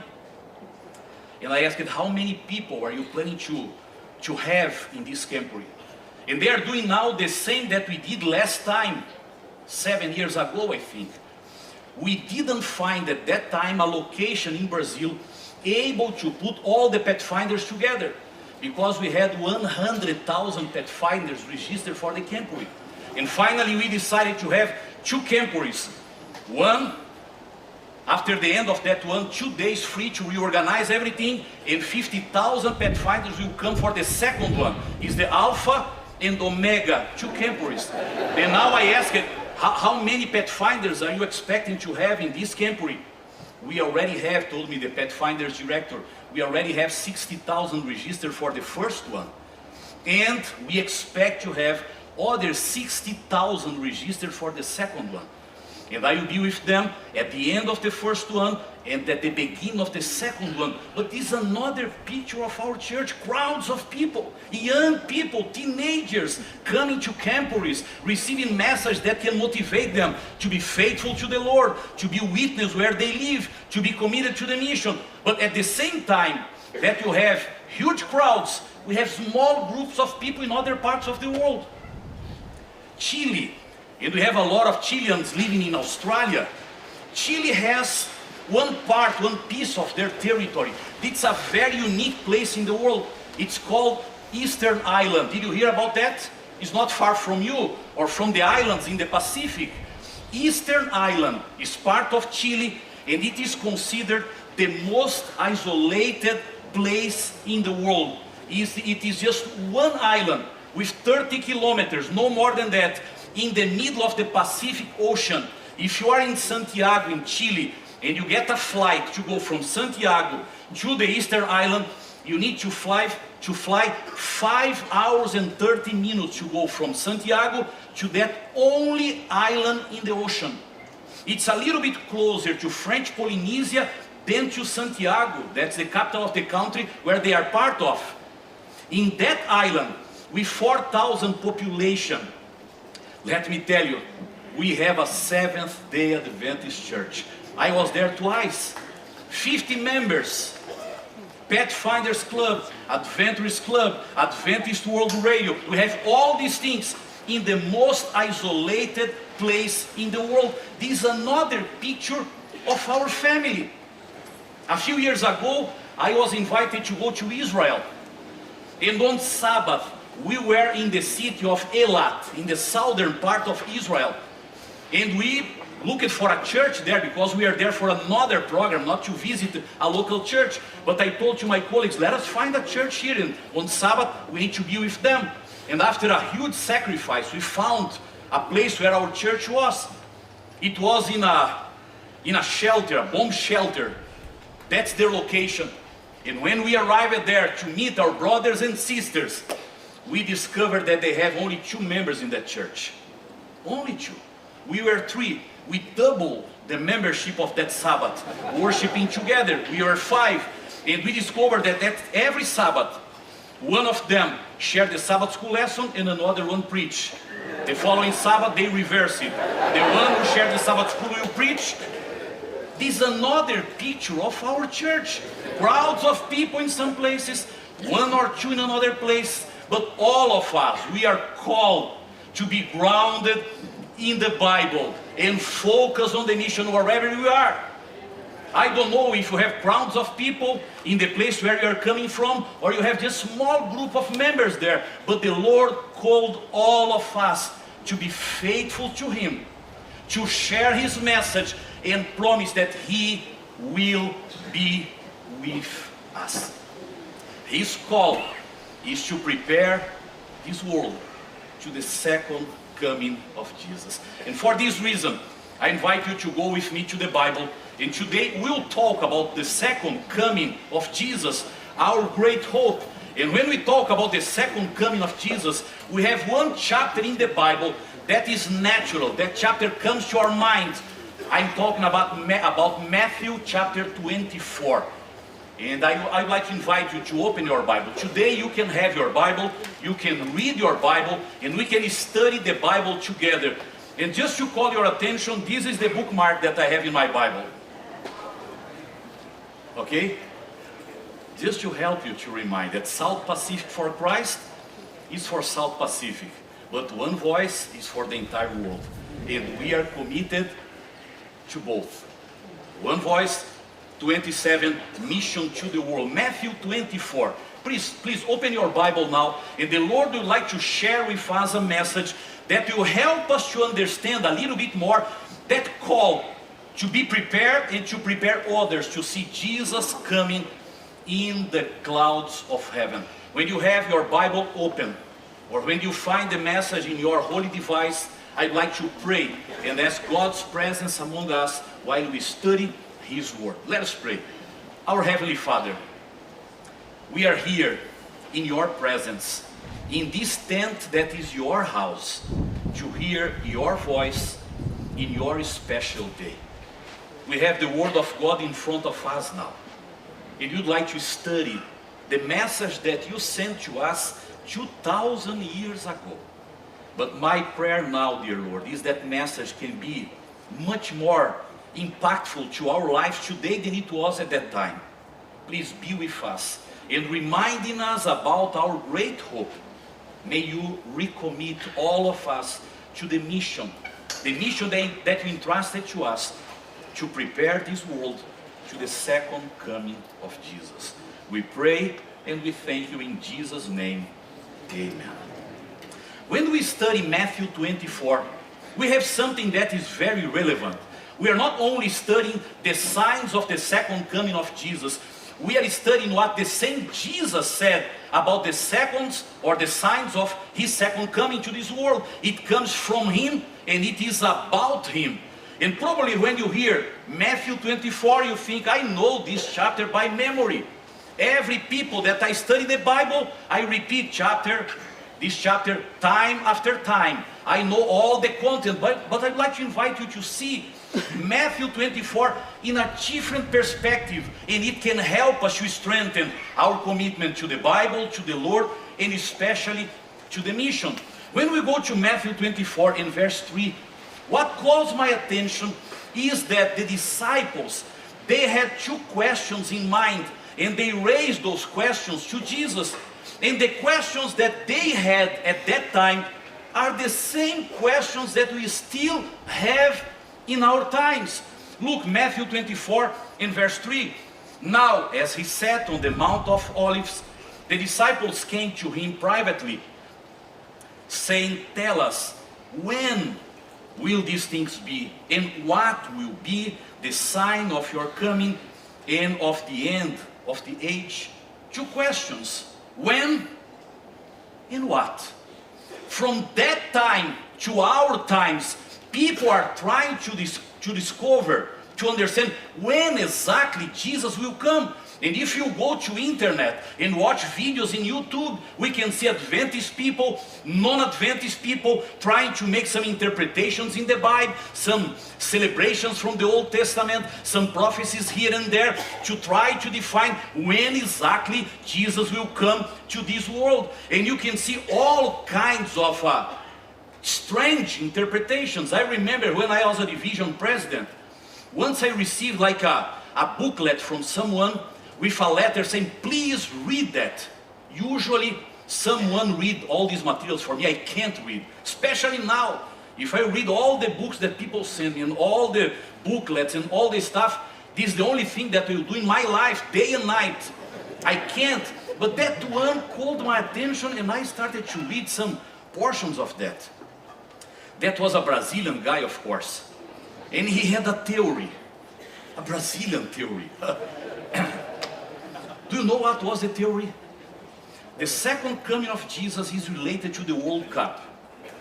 And I asked, how many people are you planning to have in this Camporee? And they are doing now the same that we did last time, 7 years ago, I think. We didn't find at that time a location in Brazil able to put all the Pathfinders together, because we had 100,000 Pathfinders registered for the Camporee. And finally we decided to have 2 Camporees. One, after the end of that one, 2 days free to reorganize everything, and 50,000 Pathfinders will come for the second one. It's the Alpha and Omega, 2 Camporees. And now I asked, how many Pathfinders are you expecting to have in this Camporee? We already have, told me the Pathfinders director, we already have 60,000 registered for the first one. And we expect to have other 60,000 registered for the second one. And I will be with them at the end of the first one and at the beginning of the second one. But this is another picture of our church. Crowds of people, young people, teenagers coming to Camporees, receiving messages that can motivate them to be faithful to the Lord, to be witness where they live, to be committed to the mission. But at the same time that you have huge crowds, we have small groups of people in other parts of the world. Chile, and we have a lot of Chileans living in Australia. Chile has one piece of their territory. It's a very unique place in the world. It's called Eastern Island. Did you hear about that? is not far from you or from the islands in the Pacific. Eastern Island is part of Chile, and it is considered the most isolated place in the world. It is just one island with 30 kilometers, no more than that, in the middle of the Pacific Ocean. If you are in Santiago in Chile and you get a flight to go from Santiago to the Eastern Island, you need to fly 5 hours and 30 minutes to go from Santiago to that only island in the ocean. It's a little bit closer to French Polynesia than to Santiago. That's the capital of the country where they are part of. In that island, with 4,000 population, let me tell you, we have a Seventh-day Adventist church. I was there twice. 50 members. Pathfinders Club, Adventist Club, Adventist World Radio. We have all these things in the most isolated place in the world. This is another picture of our family. A few years ago, I was invited to go to Israel. And on Sabbath, we were in the city of Eilat, in the southern part of Israel. And we looked for a church there because we are there for another program, not to visit a local church. But I told to my colleagues, let us find a church here, and on Sabbath we need to be with them. And after a huge sacrifice, we found a place where our church was. It was in a shelter, a bomb shelter. That's their location. And when we arrived there to meet our brothers and sisters, we discovered that they have only 2 members in that church. Only 2. We were 3. We doubled the membership of that Sabbath, worshiping together. We were 5. And we discovered that every Sabbath, one of them shared the Sabbath school lesson and another one preached. The following Sabbath, they reverse it. The one who shared the Sabbath school will preach. This is another picture of our church. Crowds of people in some places, 1 or 2 in another place. But all of us, we are called to be grounded in the Bible and focus on the mission wherever we are. I don't know if you have crowds of people in the place where you are coming from, or you have just a small group of members there. But the Lord called all of us to be faithful to Him, to share His message, and promise that He will be with us. His call is to prepare this world to the second coming of Jesus. And for this reason, I invite you to go with me to the Bible. And today we'll talk about the second coming of Jesus, our great hope. And when we talk about the second coming of Jesus, we have one chapter in the Bible that is natural. That chapter comes to our minds. I'm talking about Matthew chapter 24. And I'd like to invite you to open your Bible. Today you can have your Bible, you can read your Bible, and we can study the Bible together. And just to call your attention, this is the bookmark that I have in my Bible. Okay? Just to help you to remind that South Pacific for Christ is for South Pacific. But one voice is for the entire world. And we are committed to both. One voice, 27, mission to the world. Matthew 24. Please open your Bible now. And the Lord would like to share with us a message that will help us to understand a little bit more that call to be prepared and to prepare others to see Jesus coming in the clouds of heaven. When you have your Bible open, or when you find the message in your holy device, I'd like to pray and ask God's presence among us while we study His Word. Let us pray. Our Heavenly Father, we are here in your presence, in this tent that is your house, to hear your voice in your special day. We have the Word of God in front of us now. And you'd like to study the message that you sent to us 2,000 years ago. But my prayer now, dear Lord, is that message can be much more impactful to our lives today than it was at that time. Please be with us and reminding us about our great hope. May you recommit all of us to the mission that you entrusted to us to prepare this world to the second coming of Jesus. We pray and we thank you in Jesus' name. Amen. when we study Matthew 24, we have something that is very relevant. We are not only studying the signs of the second coming of Jesus, we are studying what the same Jesus said about the second or the signs of his second coming to this world. It comes from him and it is about him. And probably when you hear Matthew 24, you think, I know this chapter by memory. Every people that I study the Bible, I repeat this chapter time after time. I know all the content, but I'd like to invite you to see Matthew 24 in a different perspective, and it can help us to strengthen our commitment to the Bible, to the Lord, and especially to the mission. When we go to Matthew 24 in verse 3, what calls my attention is that the disciples, they had two questions in mind, and they raised those questions to Jesus. And the questions that they had at that time are the same questions that we still have in our times. Look, Matthew 24 in verse 3. Now, as he sat on the Mount of Olives, the disciples came to him privately, saying, tell us, when will these things be? And what will be the sign of your coming and of the end of the age? Two questions. When and what? From that time to our times, people are trying to discover, to understand when exactly Jesus will come. And if you go to internet and watch videos in YouTube, we can see Adventist people, non-Adventist people trying to make some interpretations in the Bible, some celebrations from the Old Testament, some prophecies here and there to try to define when exactly Jesus will come to this world. And you can see all kinds of strange interpretations. I remember when I was a division president, once I received like a booklet from someone with a letter saying, please read that. Usually someone read all these materials for me. I can't read, especially now. If I read all the books that people send me and all the booklets and all this stuff, this is the only thing that I will do in my life, day and night. I can't. But that one called my attention and I started to read some portions of that. That was a Brazilian guy, of course. And he had a theory, a Brazilian theory. Do you know what was the theory? The second coming of Jesus is related to the World Cup.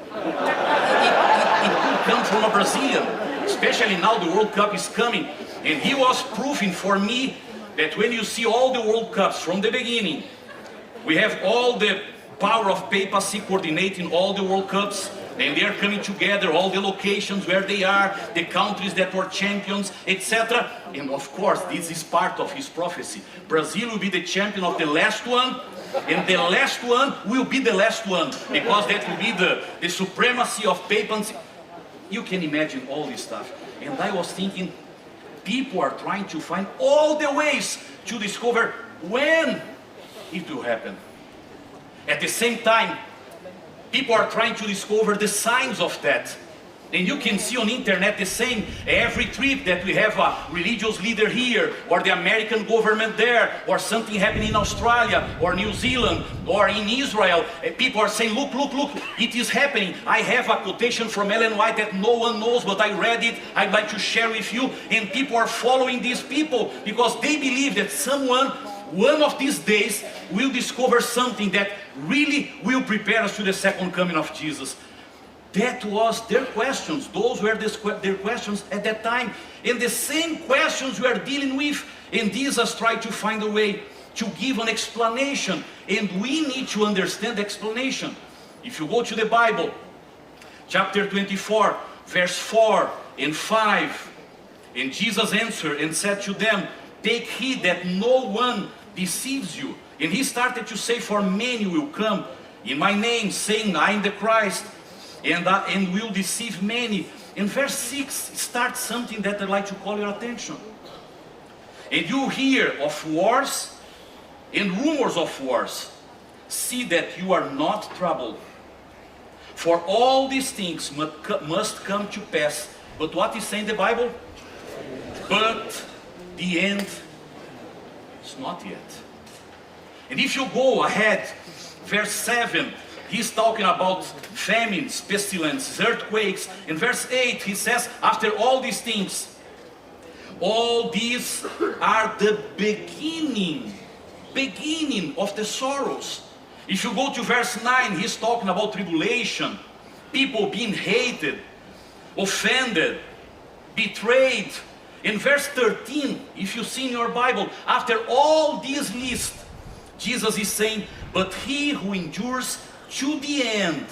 It could come from a Brazilian, especially now the World Cup is coming. And he was proving for me that when you see all the World Cups from the beginning, we have all the power of papacy coordinating all the World Cups, and they are coming together, all the locations where they are, the countries that were champions, etc. And of course, this is part of his prophecy. Brazil will be the champion of the last one, and the last one will be the last one, because that will be the supremacy of papacy. You can imagine all this stuff. And I was thinking, people are trying to find all the ways to discover when it will happen. At the same time, people are trying to discover the signs of that. And you can see on internet the same. Every trip that we have a religious leader here, or the American government there, or something happening in Australia, or New Zealand, or in Israel, people are saying, look, look, look, it is happening. I have a quotation from Ellen White that no one knows, but I read it, I'd like to share with you. And people are following these people, because they believe that someone, one of these days, will discover something that really will prepare us to the second coming of Jesus. That was their questions. Those were their questions at that time. And the same questions we are dealing with. And Jesus tried to find a way to give an explanation. And we need to understand the explanation. If you go to the Bible, chapter 24, verse 4 and 5. And Jesus answered and said to them, take heed that no one deceives you. And he started to say, for many will come in my name, saying, I am the Christ, and will deceive many. In verse 6 starts something that I'd like to call your attention. And you hear of wars and rumors of wars. See that you are not troubled. For all these things must come to pass. But what is saying the Bible? But the end is not yet. And if you go ahead, verse 7, he's talking about famines, pestilence, earthquakes. In verse 8, he says, after all these things, all these are the beginning of the sorrows. If you go to verse 9, he's talking about tribulation, people being hated, offended, betrayed. In verse 13, if you see in your Bible, after all this list, Jesus is saying, but he who endures to the end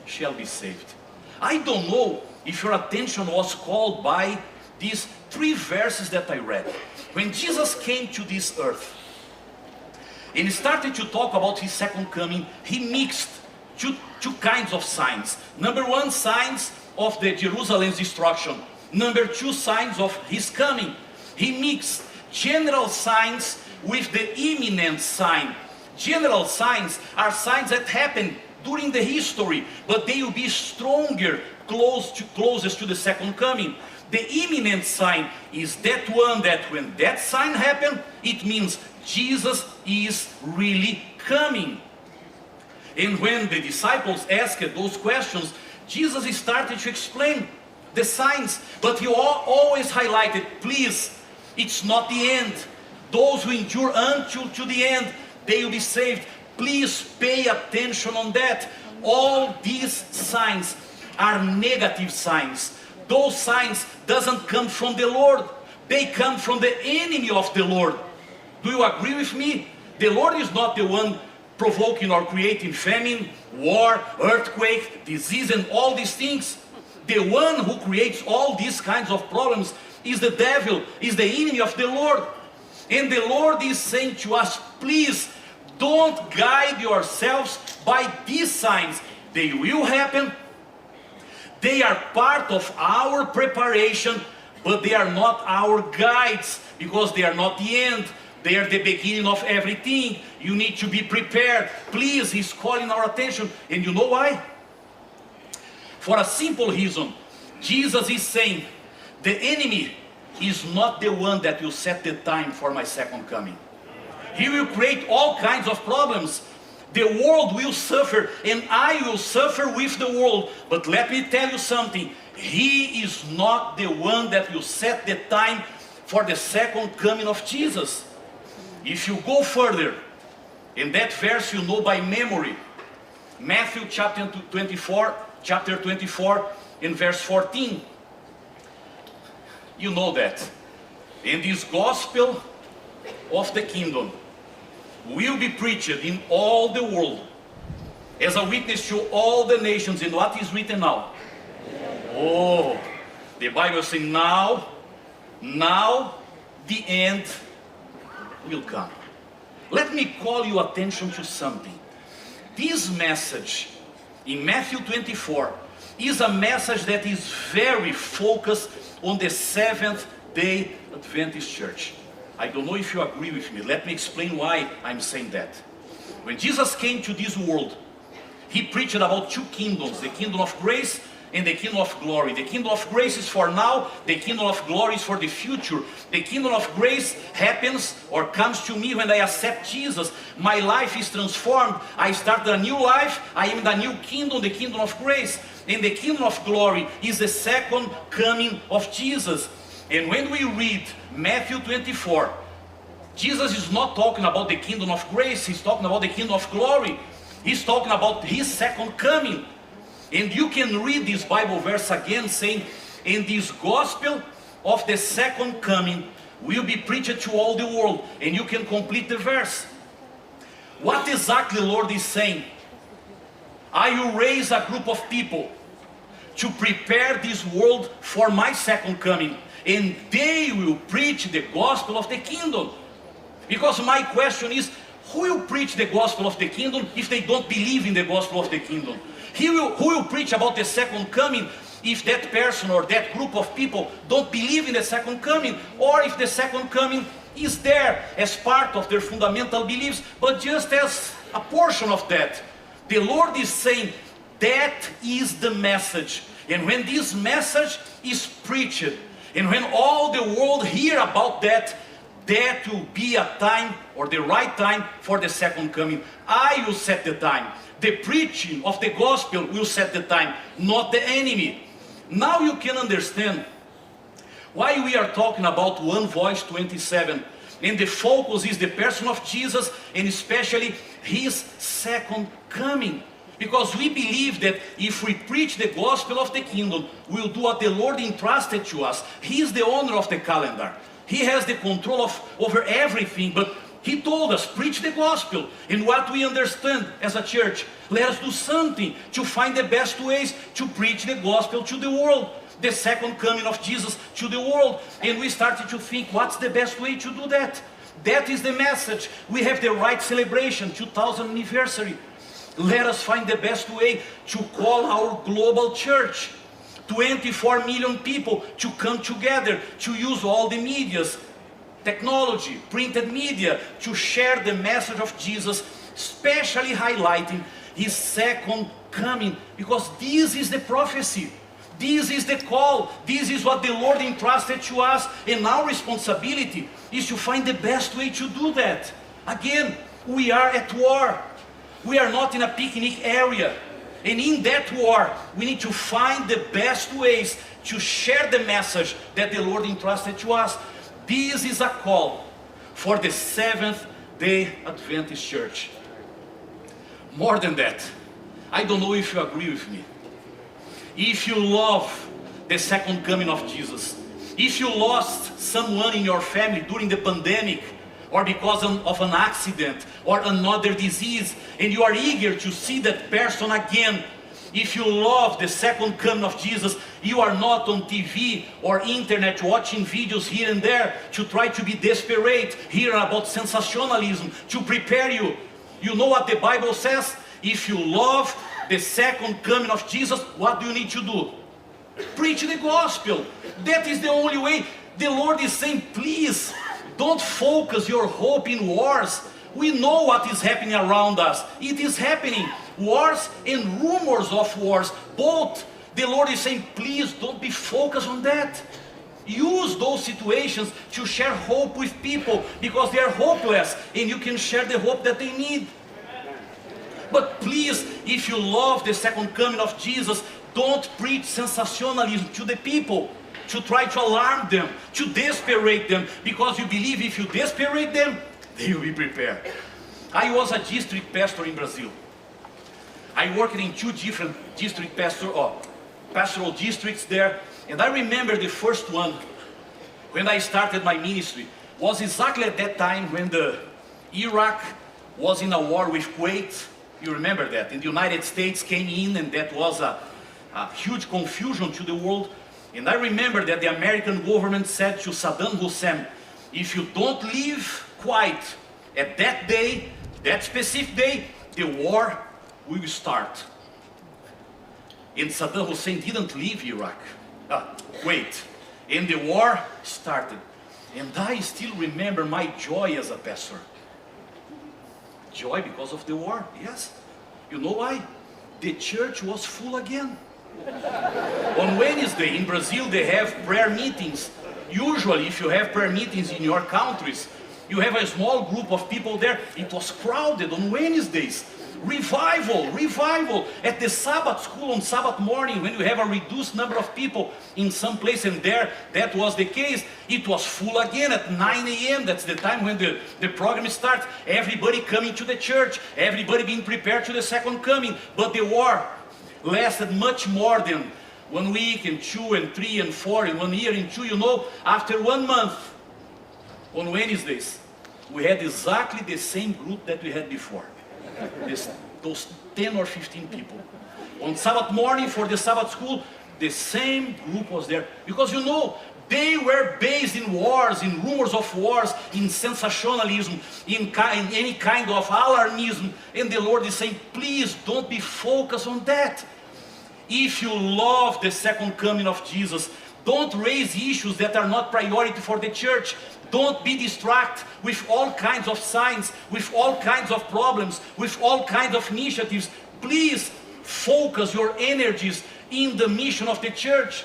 shall be saved. I don't know if your attention was called by these 3 verses that I read. When Jesus came to this earth and he started to talk about his second coming, he mixed two kinds of signs. Number 1, signs of the Jerusalem's destruction. Number 2, signs of his coming. He mixed general signs with the imminent sign. General signs are signs that happen during the history, but they will be stronger, closest to the second coming. The imminent sign is that one that when that sign happens, it means Jesus is really coming. And when the disciples asked those questions, Jesus started to explain the signs, but he always highlighted, please, it's not the end. Those who endure until to the end, they will be saved. Please pay attention on that. All these signs are negative signs. Those signs doesn't come from the Lord. They come from the enemy of the Lord. Do you agree with me? The Lord is not the one provoking or creating famine, war, earthquake, disease, and all these things. The one who creates all these kinds of problems is the devil, is the enemy of the Lord. And the Lord is saying to us, please don't guide yourselves by these signs. They will happen. They are part of our preparation, but they are not our guides, because they are not the end. They are the beginning of everything. You need to be prepared. Please, he's calling our attention. And you know why? For a simple reason. Jesus is saying, the enemy is not the one that will set the time for my second coming. He will create all kinds of problems. The world will suffer, and I will suffer with the world. But let me tell you something. He is not the one that will set the time for the second coming of Jesus. If you go further, in that verse you know by memory, Matthew chapter 24, in verse 14. You know that. And this gospel of the kingdom will be preached in all the world as a witness to all the nations. And what is written now? Oh, the Bible says now the end will come. Let me call your attention to something. This message in Matthew 24 is a message that is very focused on the Seventh-day Adventist church. I don't know if you agree with me. Let me explain why I'm saying that. When Jesus came to this world, he preached about 2 kingdoms, the kingdom of grace and the kingdom of glory. The kingdom of grace is for now, the kingdom of glory is for the future. The kingdom of grace happens or comes to me when I accept Jesus. My life is transformed. I start a new life. I am in the new kingdom, the kingdom of grace. And the kingdom of glory is the second coming of Jesus. And when we read Matthew 24, Jesus is not talking about the kingdom of grace. He's talking about the kingdom of glory. He's talking about his second coming. And you can read this Bible verse again saying, and this gospel of the second coming will be preached to all the world. And you can complete the verse. What exactly the Lord is saying? I will raise a group of people to prepare this world for my second coming. And they will preach the gospel of the kingdom. Because my question is, who will preach the gospel of the kingdom if they don't believe in the gospel of the kingdom? Who will preach about the second coming if that person or that group of people don't believe in the second coming? Or if the second coming is there as part of their fundamental beliefs, but just as a portion of that. The Lord is saying, that is the message. And when this message is preached, and when all the world hear about that, that will be a time or the right time for the second coming. I will set the time. The preaching of the gospel will set the time, not the enemy. Now you can understand why we are talking about One Voice 27. And the focus is the person of Jesus, and especially his second coming. Because we believe that if we preach the gospel of the kingdom, we'll do what the Lord entrusted to us. He is the owner of the calendar. He has the control over everything. But he told us, preach the gospel. And what we understand as a church, let us do something to find the best ways to preach the gospel to the world. The second coming of Jesus to the world. And we started to think, what's the best way to do that? That is the message. We have the right celebration, 2000th anniversary. Let us find the best way to call our global church. 24 million people to come together, to use all the medias, technology, printed media, to share the message of Jesus, especially highlighting his second coming. Because this is the prophecy. This is the call. This is what the Lord entrusted to us. And our responsibility is to find the best way to do that. Again, we are at war. We are not in a picnic area. And in that war, we need to find the best ways to share the message that the Lord entrusted to us. This is a call for the Seventh-day Adventist Church. More than that, I don't know if you agree with me. If you love the second coming of Jesus, if you lost someone in your family during the pandemic, or because of an accident, or another disease, and you are eager to see that person again, if you love the second coming of Jesus, you are not on TV or internet watching videos here and there to try to be desperate, hearing about sensationalism, to prepare you. You know what the Bible says? If you love the second coming of Jesus, what do you need to do? Preach the gospel. That is the only way. The Lord is saying, please, don't focus your hope in wars. We know what is happening around us. It is happening. Wars and rumors of wars, both. The Lord is saying, please don't be focused on that. Use those situations to share hope with people, because they are hopeless and you can share the hope that they need. But please, if you love the second coming of Jesus, don't preach sensationalism to the people, to try to alarm them, to desperate them, because you believe if you desperate them, they will be prepared. I was a district pastor in Brazil. I worked in 2 different district pastoral districts there, and I remember the first one, when I started my ministry, was exactly at that time when Iraq was in a war with Kuwait. You remember that? And the United States came in, and that was a huge confusion to the world. And I remember that the American government said to Saddam Hussein, if you don't leave quiet at that day, that specific day, the war will start. And Saddam Hussein didn't leave Iraq. Wait. And the war started. And I still remember my joy as a pastor. Joy because of the war, yes. You know why? The church was full again. On Wednesday in Brazil they have prayer meetings. Usually if you have prayer meetings in your countries, you have a small group of people there. It was crowded on Wednesdays. Revival at the Sabbath school on Sabbath morning, when you have a reduced number of people in some place, and there that was the case. It was full again at 9 a.m. That's the time when the program starts. Everybody coming to the church, everybody being prepared to the second coming. But the war lasted much more than 1 week and 2 and 3 and 4 and 1 year and 2. You know, after 1 month, on Wednesdays, we had exactly the same group that we had before. Those 10 or 15 people. On Sabbath morning for the Sabbath school, the same group was there. Because you know, they were based in wars, in rumors of wars, in sensationalism, in any kind of alarmism. And the Lord is saying, please don't be focused on that. If you love the second coming of Jesus, don't raise issues that are not priority for the church. Don't be distracted with all kinds of signs, with all kinds of problems, with all kinds of initiatives. Please focus your energies in the mission of the church,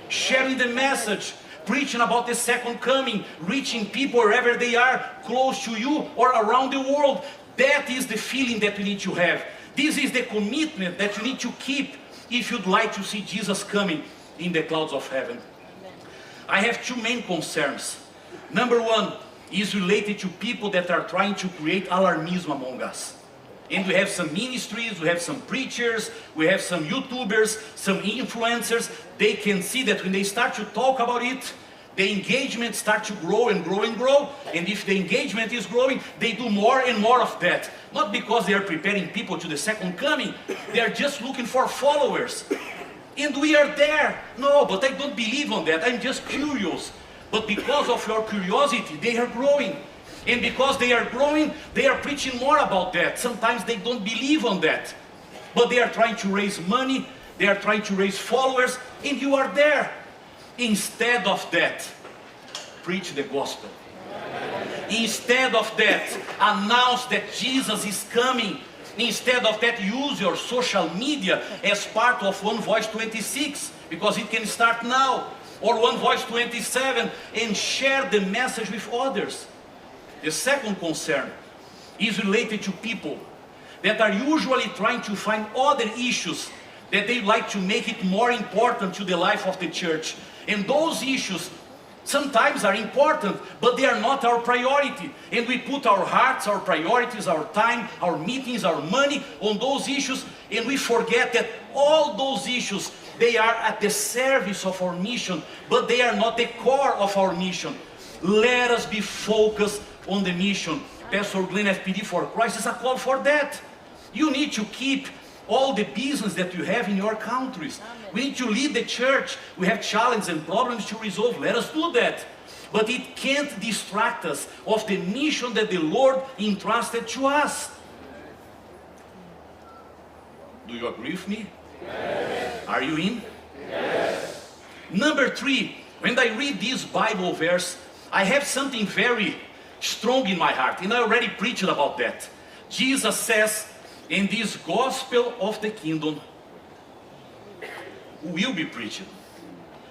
sharing the message, preaching about the second coming, reaching people wherever they are, close to you or around the world. That is the feeling that we need to have. This is the commitment that you need to keep if you'd like to see Jesus coming in the clouds of heaven. I have two main concerns. Number one is related to people that are trying to create alarmism among us. And we have some ministries, we have some preachers, we have some YouTubers, some influencers. They can see that when they start to talk about it, the engagement starts to grow and grow and grow. And if the engagement is growing, they do more and more of that. Not because they are preparing people to the second coming. They are just looking for followers. And we are there. No, but I don't believe on that. I'm just curious. But because of your curiosity, they are growing. And because they are growing, they are preaching more about that. Sometimes they don't believe on that. But they are trying to raise money. They are trying to raise followers. And you are there. Instead of that, preach the gospel. Instead of that, announce that Jesus is coming. Instead of that, use your social media as part of One Voice 26, because it can start now. Or One Voice 27, and share the message with others. The second concern is related to people that are usually trying to find other issues that they like to make it more important to the life of the church. And those issues sometimes are important, but they are not our priority. And we put our hearts, our priorities, our time, our meetings, our money on those issues, and we forget that all those issues, they are at the service of our mission, but they are not the core of our mission. Let us be focused on the mission. Pastor Glenn FPD for Christ is a call for that. You need to keep all the business that you have in your countries. We need to lead the church. We have challenges and problems to resolve. Let us do that. But it can't distract us of the mission that the Lord entrusted to us. Do you agree with me? Yes. Are you in? Yes. Number 3, when I read this Bible verse, I have something very strong in my heart, and I already preached about that. Jesus says, in this gospel of the kingdom will be preached.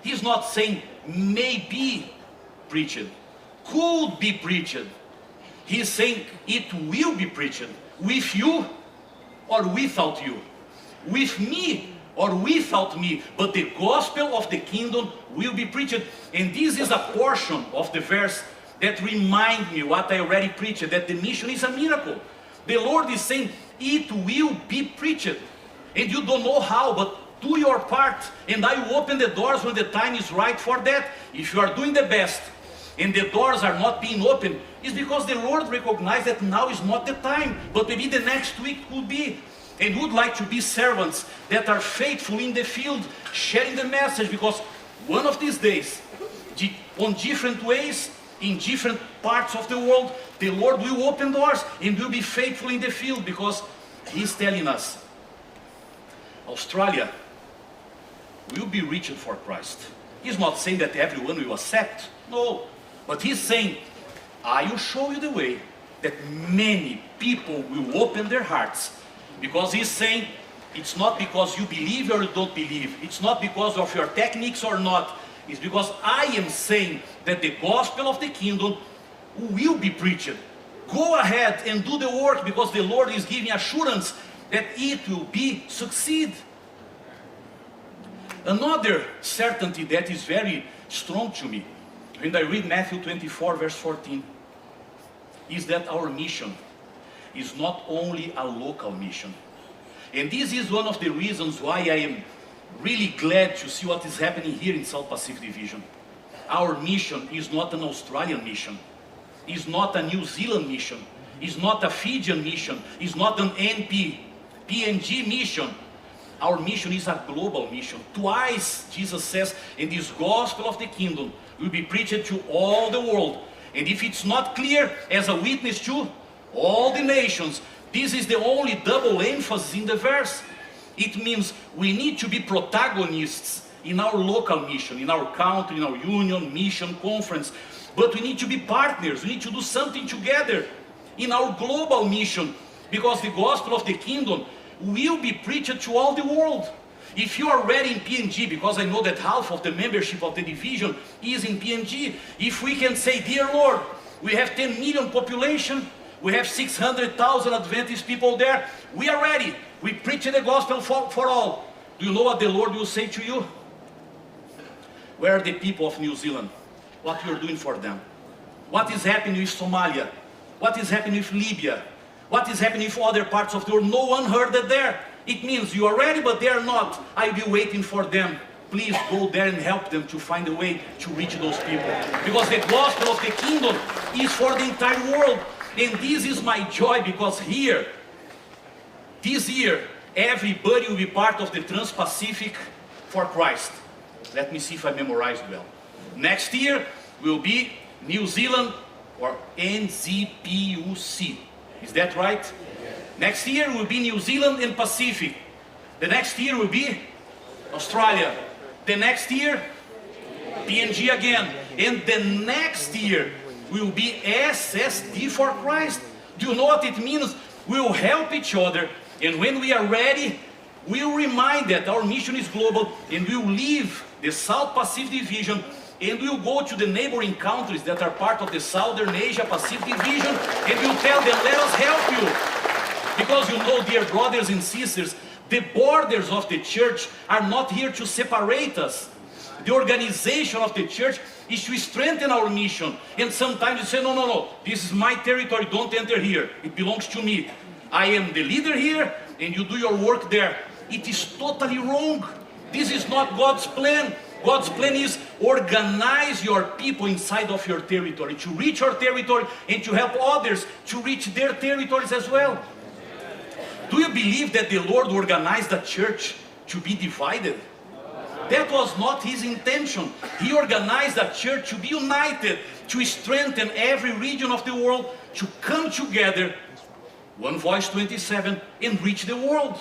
He's not saying maybe preached, could be preached. He's saying it will be preached, with you or without you, with me or without me, but the gospel of the kingdom will be preached. And this is a portion of the verse that reminds me what I already preached, that the mission is a miracle. The Lord is saying it will be preached, and you don't know how, but do your part, and I will open the doors when the time is right for that. If you are doing the best and the doors are not being opened, it's because the Lord recognized that now is not the time, but maybe the next week could be. And would like to be servants that are faithful in the field, sharing the message, because one of these days, on different ways, in different parts of the world, the Lord will open doors and will be faithful in the field, because He's telling us Australia will be reached for Christ. He's not saying that everyone will accept, no, but He's saying, I will show you the way that many people will open their hearts. Because He's saying, it's not because you believe or you don't believe. It's not because of your techniques or not. It's because I am saying that the gospel of the kingdom will be preached. Go ahead and do the work, because the Lord is giving assurance that it will be succeed. Another certainty that is very strong to me, when I read Matthew 24 verse 14, is that our mission is not only a local mission. And this is one of the reasons why I am really glad to see what is happening here in South Pacific Division. Our mission is not an Australian mission. It's not a New Zealand mission. It's not a Fijian mission. It's not an PNG mission. Our mission is a global mission. Twice Jesus says, in this gospel of the kingdom will be preached to all the world. And if it's not clear, as a witness to all the nations, this is the only double emphasis in the verse. It means we need to be protagonists in our local mission, in our country, in our union, mission, conference. But we need to be partners. We need to do something together in our global mission, because the gospel of the kingdom will be preached to all the world. If you are already in PNG, because I know that half of the membership of the division is in PNG, if we can say, dear Lord, we have 10 million population, we have 600,000 Adventist people there, we are ready. We preach the gospel for all. Do you know what the Lord will say to you? Where are the people of New Zealand? What you are doing for them? What is happening with Somalia? What is happening with Libya? What is happening with other parts of the world? No one heard it there. It means you are ready, but they are not. I'll be waiting for them. Please go there and help them to find a way to reach those people. Because the gospel of the kingdom is for the entire world. And this is my joy, because here, this year, everybody will be part of the Trans-Pacific for Christ. Let me see if I memorized well. Next year will be New Zealand, or NZPUC. Is that right? Next year will be New Zealand and Pacific. The next year will be Australia. The next year, PNG again. And the next year will be SSD for Christ. Do you know what it means? We will help each other. And when we are ready, we will remind that our mission is global, and we will leave the South Pacific Division, and we will go to the neighboring countries that are part of the Southern Asia Pacific Division, and we will tell them, let us help you. Because you know, dear brothers and sisters, the borders of the church are not here to separate us. The organization of the church is to strengthen our mission. And sometimes you say, no, no, no, this is my territory, don't enter here. It belongs to me. I am the leader here, and you do your work there. It is totally wrong. This is not God's plan. God's plan is organize your people inside of your territory, to reach your territory and to help others to reach their territories as well. Do you believe that the Lord organized the church to be divided? That was not His intention. He organized the church to be united, to strengthen every region of the world, to come together, one voice 27, and reach the world.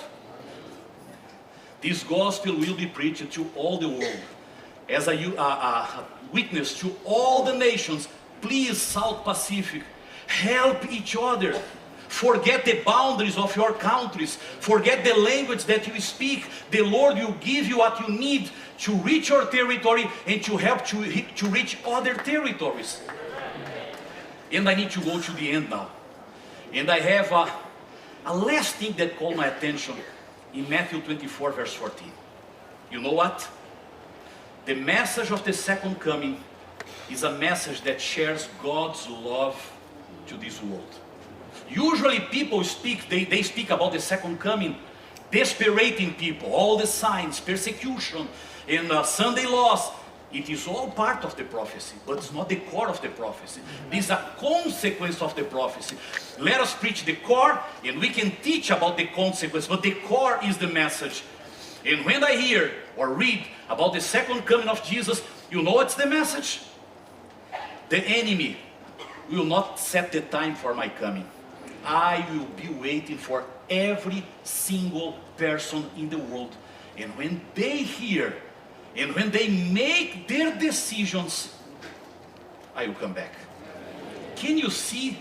This gospel will be preached to all the world as a witness to all the nations. Please, South Pacific, help each other. Forget the boundaries of your countries. Forget the language that you speak. The Lord will give you what you need to reach your territory and to help to reach other territories. And I need to go to the end now. And I have a last thing that caught my attention in Matthew 24, verse 14. You know what? The message of the second coming is a message that shares God's love to this world. Usually people speak, they speak about the second coming, desperating people, all the signs, persecution, and Sunday laws. It is all part of the prophecy, but it's not the core of the prophecy. This is a consequence of the prophecy. Let us preach the core, and we can teach about the consequence, but the core is the message. And when I hear or read about the second coming of Jesus, you know what's the message? The enemy will not set the time for my coming. I will be waiting for every single person in the world. And when they hear, and when they make their decisions, I will come back. Can you see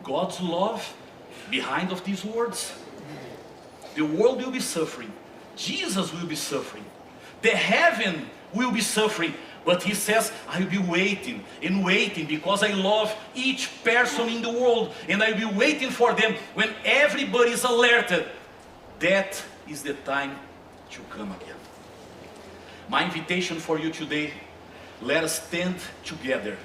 God's love behind of these words? The world will be suffering. Jesus will be suffering. The heaven will be suffering. But He says, I will be waiting and waiting because I love each person in the world. And I will be waiting for them when everybody is alerted. That is the time to come again. My invitation for you today, let us stand together.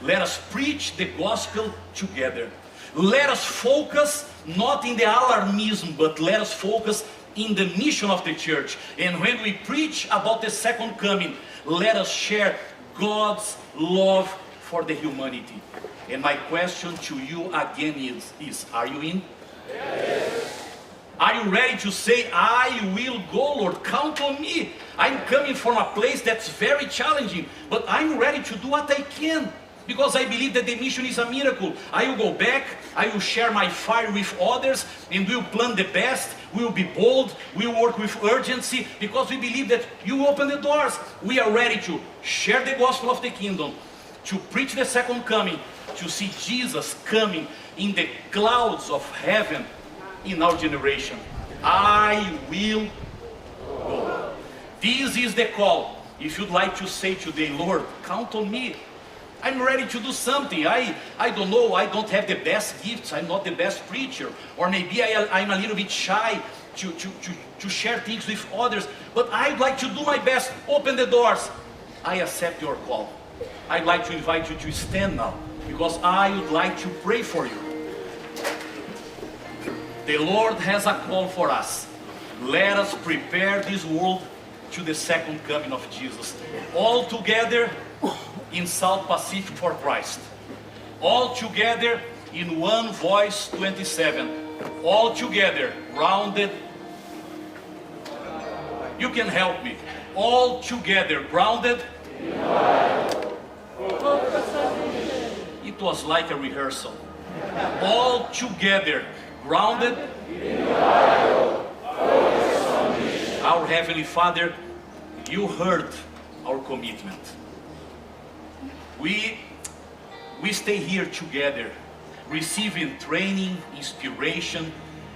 Let us preach the gospel together. Let us focus not in the alarmism, but let us focus in the mission of the church. And when we preach about the second coming, let us share God's love for the humanity. And my question to you again is are you in? Yes. Are you ready to say, I will go, Lord, count on me. I'm coming from a place that's very challenging, but I'm ready to do what I can. Because I believe that the mission is a miracle. I will go back, I will share my fire with others, and we will plan the best, we will be bold, we will work with urgency, because we believe that you open the doors. We are ready to share the gospel of the kingdom, to preach the second coming, to see Jesus coming in the clouds of heaven in our generation. I will go. This is the call. If you'd like to say today, Lord, count on me. I'm ready to do something. I don't know, I don't have the best gifts. I'm not the best preacher. Or maybe I'm a little bit shy to share things with others. But I'd like to do my best. Open the doors. I accept your call. I'd like to invite you to stand now, because I would like to pray for you. The Lord has a call for us. Let us prepare this world to the second coming of Jesus. All together in South Pacific for Christ. All together in one voice 27. All together rounded. You can help me. All together grounded. It was like a rehearsal. All together grounded. Our Heavenly Father, you heard our commitment. We stay here together, receiving training, inspiration,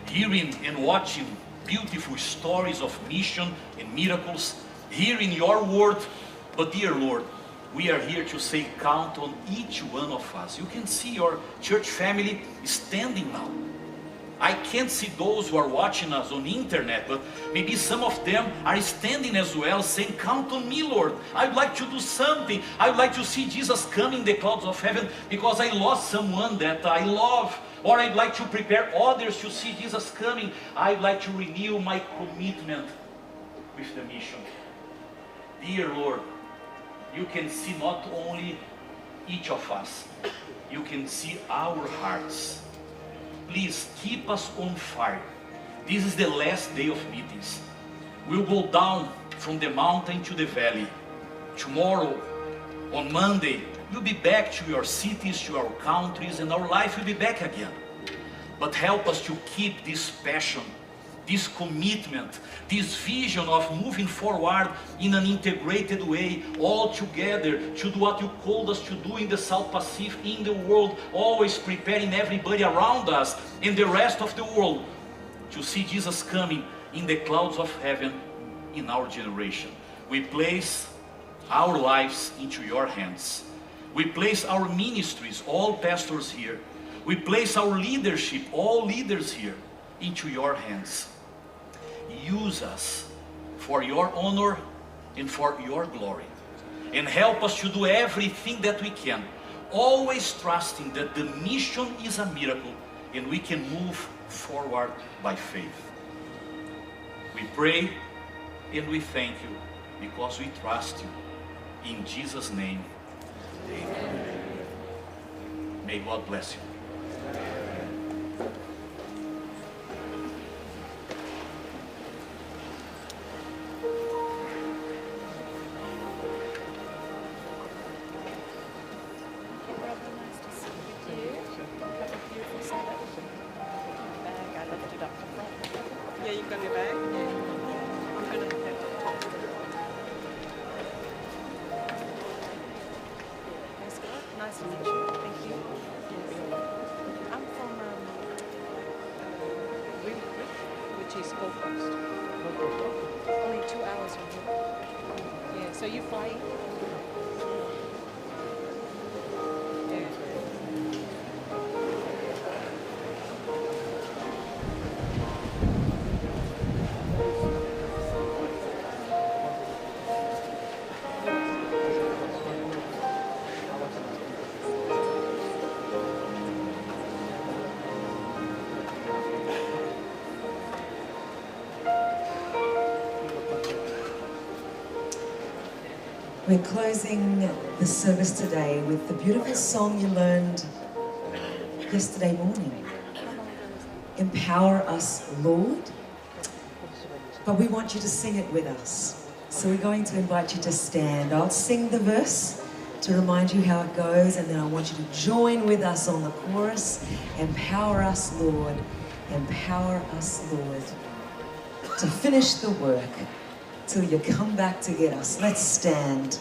hearing and watching beautiful stories of mission and miracles, hearing your word. But dear Lord, we are here to say, count on each one of us. You can see your church family standing now. I can't see those who are watching us on the internet, but maybe some of them are standing as well, saying, count on me, Lord. I'd like to do something. I'd like to see Jesus come in the clouds of heaven because I lost someone that I love. Or I'd like to prepare others to see Jesus coming. I'd like to renew my commitment with the mission. Dear Lord, you can see not only each of us, you can see our hearts. Please keep us on fire. This is the last day of meetings. We'll go down from the mountain to the valley. Tomorrow, on Monday, we'll be back to your cities, to our countries, and our life will be back again. But help us to keep this passion, this commitment, this vision of moving forward in an integrated way, all together to do what you called us to do in the South Pacific, in the world, always preparing everybody around us and the rest of the world to see Jesus coming in the clouds of heaven in our generation. We place our lives into your hands. We place our ministries, all pastors here. We place our leadership, all leaders here, into your hands. Use us for your honor and for your glory. And help us to do everything that we can, always trusting that the mission is a miracle and we can move forward by faith. We pray and we thank you because we trust you. In Jesus' name, amen. May God bless you. We're closing the service today with the beautiful song you learned yesterday morning. Empower us, Lord. But we want you to sing it with us. So we're going to invite you to stand. I'll sing the verse to remind you how it goes, and then I want you to join with us on the chorus. Empower us, Lord. Empower us, Lord. To finish the work till you come back to get us. Let's stand.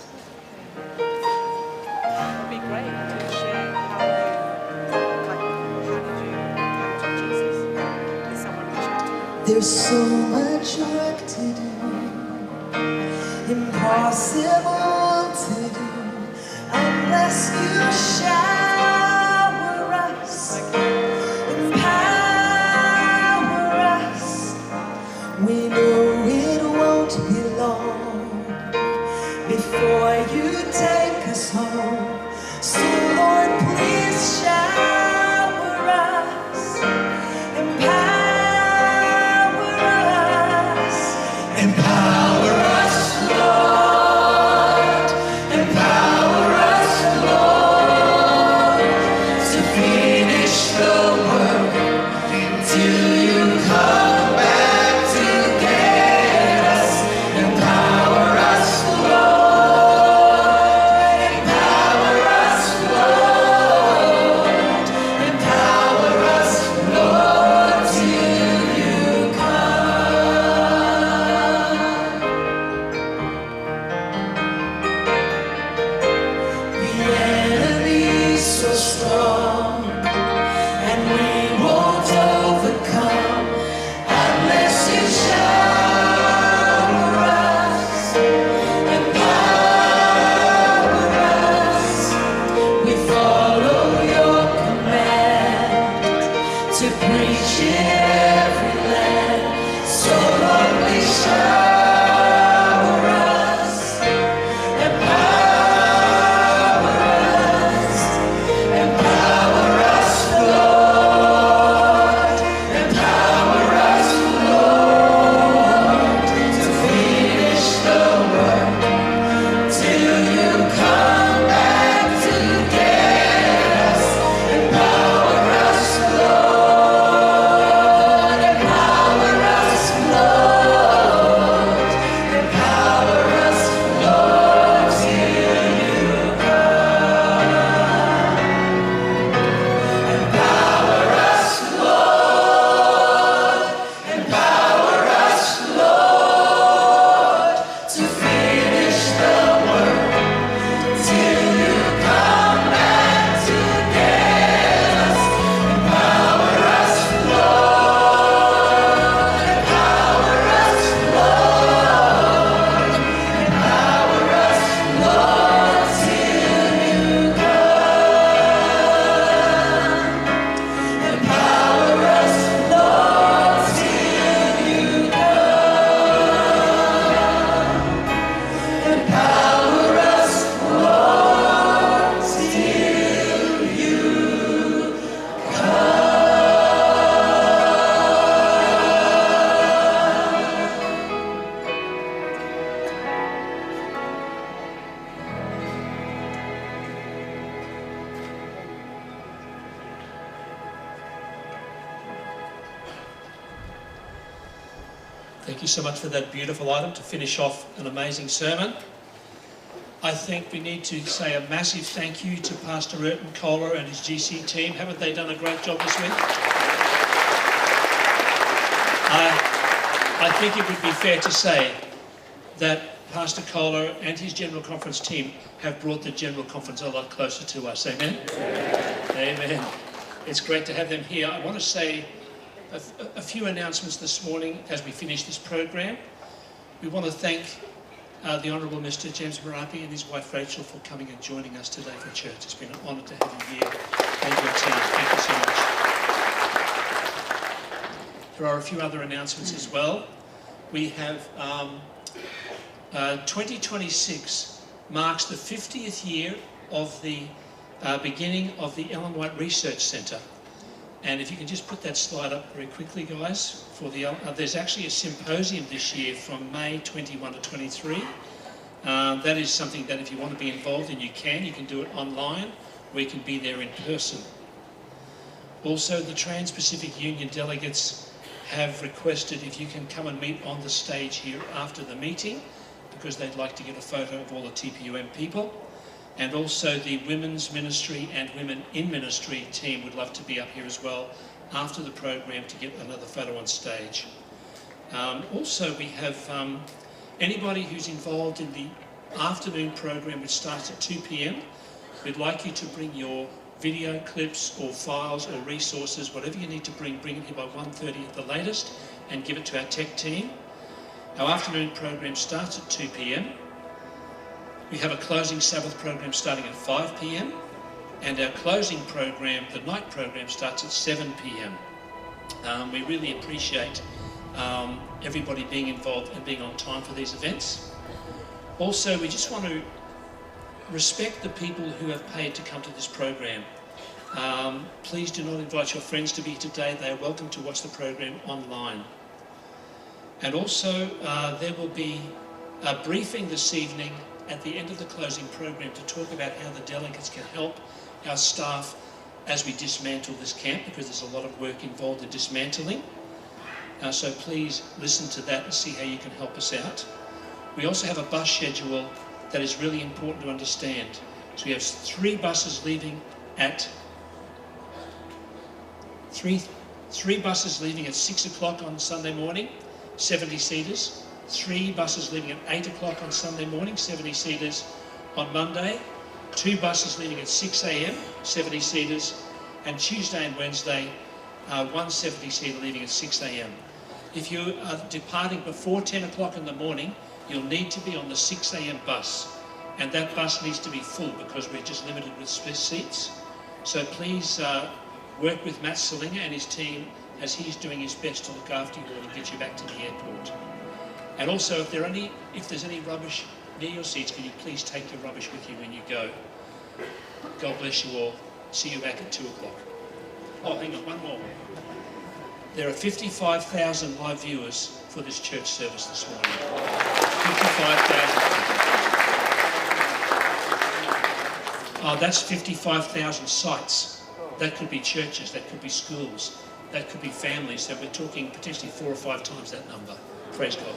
It would be great to share how did you come to Jesus with someone who chatted. There's so much work to do. impossible to do unless you shower us, empower us. We know it won't be long before you take us home. So Lord, please shower us, empower us, empower us, Lord, empower us, Lord, to finish the work till you come back to get us. Empower us, Lord, empower us, Lord, empower us, Lord, till you come. The enemy's so strong, and we won't overcome unless you shower us, empower us. We follow your command to preach in every land. So Lord, please shower us, empower us, empower us, Lord, empower us, Lord, to finish the work till you come back to get us. Empower us, Lord, empower us, Lord, empower us, Lord, till you come. Empower us, Lord, empower us, Lord, to finish the work till you come back to get us. Empower us, Lord, empower us, Lord, empower us, Lord, till you come. Empower us, Lord, till you come. Empower us, Lord, till you come. Thank you so much for that beautiful item to finish off an amazing sermon. I think we need to say a massive thank you to Pastor Erton, Köhler and his GC team. Haven't they done a great job this week? I think it would be fair to say that Pastor Köhler and his General Conference team have brought the General Conference a lot closer to us. Amen? Amen. It's great to have them here. I want to say a few announcements this morning as we finish this program. We want to thank the Honourable Mr. James Marapi and his wife Rachel for coming and joining us today for church. It's been an honour to have you here and your team. Thank you so much. There are a few other announcements as well. We have 2026 marks the 50th year of the beginning of the Ellen White Research Centre. And if you can just put that slide up very quickly, guys, for the there's actually a symposium this year from May 21 to 23. That is something that if you want to be involved in, you can do it online, or you can be there in person. Also, the Trans-Pacific Union delegates have requested if you can come and meet on the stage here after the meeting, because they'd like to get a photo of all the TPUM people. And also the Women's Ministry and Women in Ministry team would love to be up here as well after the program to get another photo on stage. Also, we have anybody who's involved in the afternoon program, which starts at 2 p.m. We'd like you to bring your video clips or files or resources, whatever you need to bring it here by 1:30 at the latest, and give it to our tech team. Our afternoon program starts at 2 p.m. We have a closing Sabbath program starting at 5 p.m. and our closing program, the night program, starts at 7 p.m. We really appreciate everybody being involved and being on time for these events. Also, we just want to respect the people who have paid to come to this program. Please do not invite your friends to be here today. They are welcome to watch the program online. And also, there will be a briefing this evening at the end of the closing program to talk about how the delegates can help our staff as we dismantle this camp, because there's a lot of work involved in dismantling. So please listen to that and see how you can help us out. We also have a bus schedule that is really important to understand. So we have three buses leaving at three buses leaving at 6 o'clock on Sunday morning, 70 seaters. 3 buses leaving at 8 o'clock on Sunday morning, 70 seaters on Monday. 2 buses leaving at 6 a.m, 70 seaters. And Tuesday and Wednesday, 1 70 seater leaving at 6 a.m. If you are departing before 10 o'clock in the morning, you'll need to be on the 6 a.m. bus. And that bus needs to be full because we're just limited with seats. So please work with Matt Salinger and his team as he's doing his best to look after you all and get you back to the airport. And also, if there's any rubbish near your seats, can you please take your rubbish with you when you go? God bless you all. See you back at 2 o'clock. Oh, hang on, one more. There are 55,000 live viewers for this church service this morning. 55,000. Oh, that's 55,000 sites. That could be churches, that could be schools, that could be families. So we're talking potentially 4 or 5 times that number. Praise God.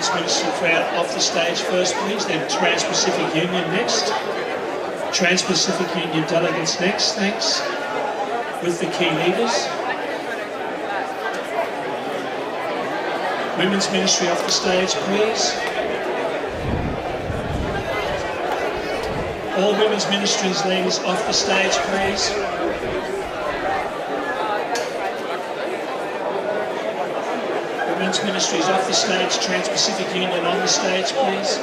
Ministry crowd off the stage first, please, then Trans-Pacific Union next. Trans-Pacific Union delegates next, thanks, with the key leaders. Women's Ministry off the stage, please. All Women's Ministries leaders off the stage, please. Women's Ministries off the stage, Trans-Pacific Union on the stage, please.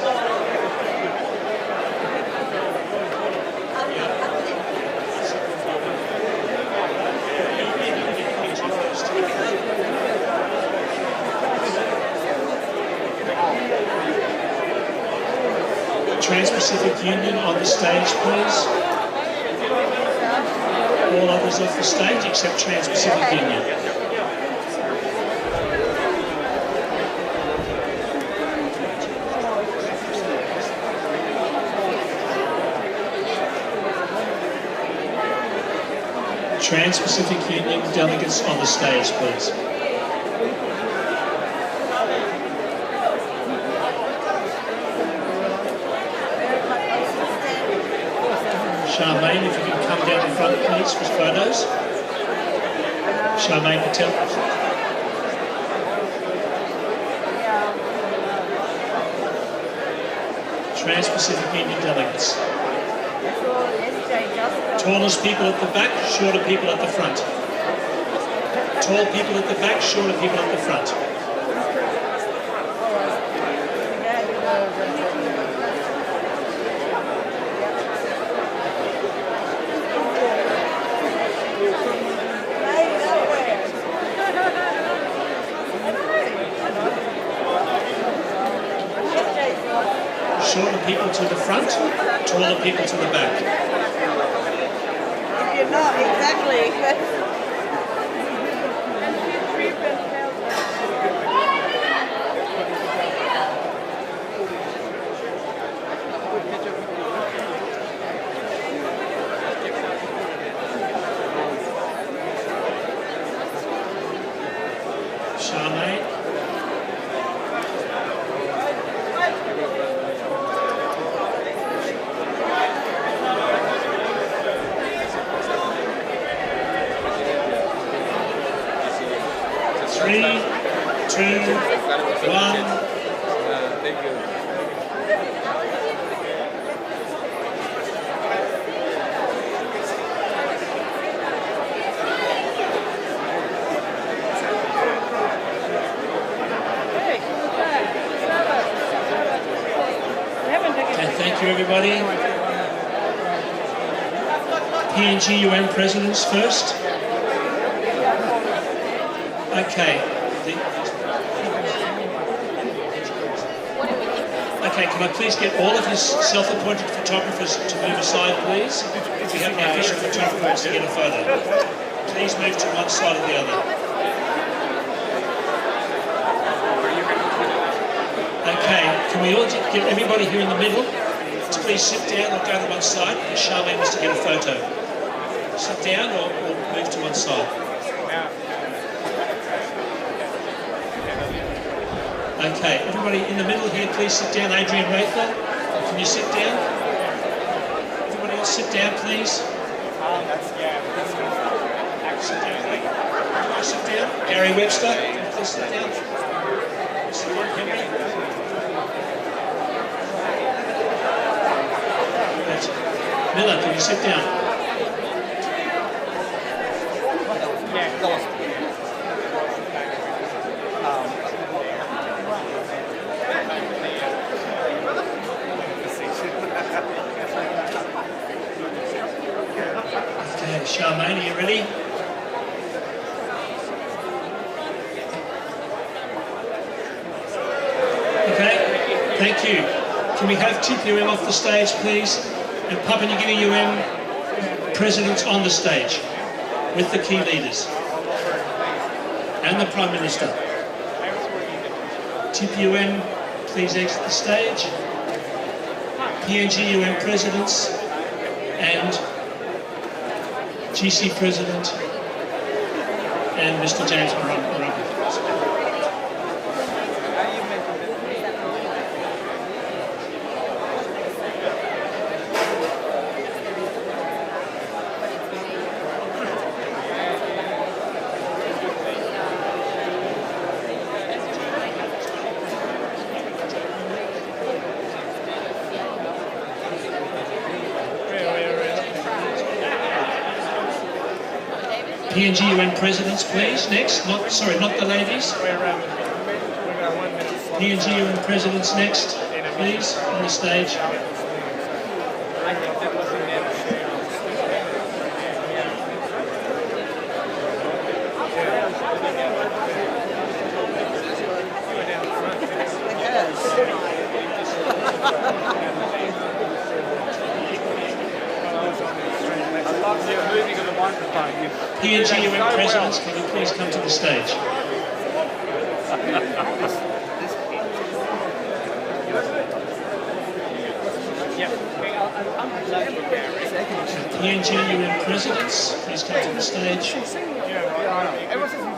Trans-Pacific Union on the stage, please. All others off the stage except Trans-Pacific Union. Trans-Pacific Union delegates on the stage, please. Charmaine, if you can come down the front, please, for photos. Charmaine Patel. Trans-Pacific Union delegates. Tallest people at the back, shorter people at the front. Tall people at the back, shorter people at the front. Shorter people to the front, taller people to the back. You're not exactly. Charmaine. 2, 1. Thank you. Okay, thank you everybody. PNG UN presidents first. Okay. Okay, can I please get all of his self-appointed photographers to move aside, please? If we have an official photographer who wants to get a photo, please move to one side or the other. Okay, can we all get everybody here in the middle to please sit down or go to one side if Charmaine wants to get a photo? Sit down or move to one side. Okay, everybody in the middle here, please sit down. Adrian Rather, can you sit down? Everybody else sit down, please. Sit down. Everybody sit down. Gary Webster, please sit down. Sit down, Henry. Miller, can you sit down? Okay, Charmaine, are you ready? Okay, thank you. Can we have TPUM off the stage, please? And Papua New Guinea UN presidents on the stage with the key leaders and the Prime Minister. TPUM, please exit the stage. PNG UN presidents and GC president and Mr. James Marumbi. PNG UN presidents, please. Next, not the ladies. PNG UN presidents next, please, on the stage. PNG UN presidents, can you please come to the stage? PNG UN presidents, please come to the stage.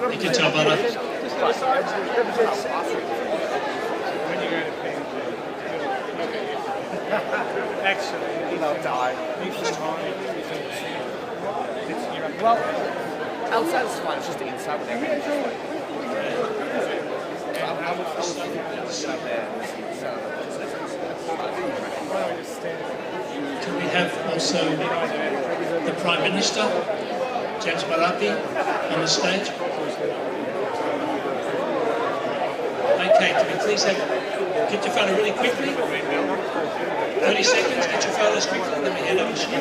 Thank you, Tabara. Actually, they'll die. Well, outside is fine, it's just the inside with everything. I was inside there. Can we have also the Prime Minister, James Marumbi, on the stage? Okay, can we please get your photo really quickly? 30 seconds, get your photos quickly, and then we hand over to you.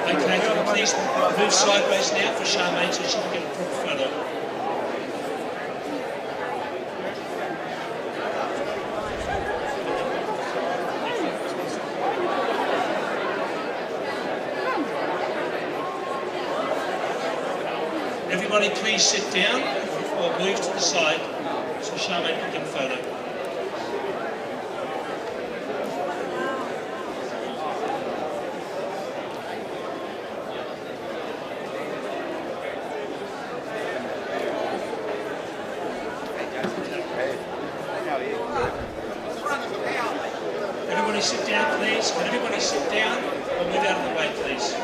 Okay, can we please move sideways now for Charmaine so she can get a proper photo? Everybody please sit down or move to the side so Charmaine can get a photo. Everybody sit down, please. Can everybody sit down or move out of the way, please?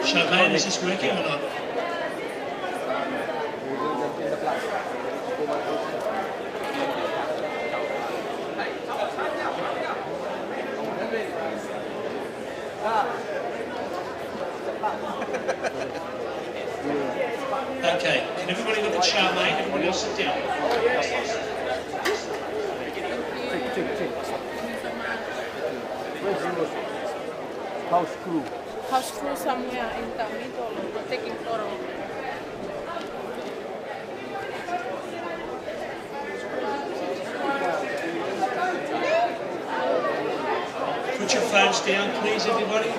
Charmaine, is this working or not? Okay, can everybody look at Charmaine? Everybody else sit down. House crew. House crew somewhere in the middle, taking photo. Put your phones down, please, everybody.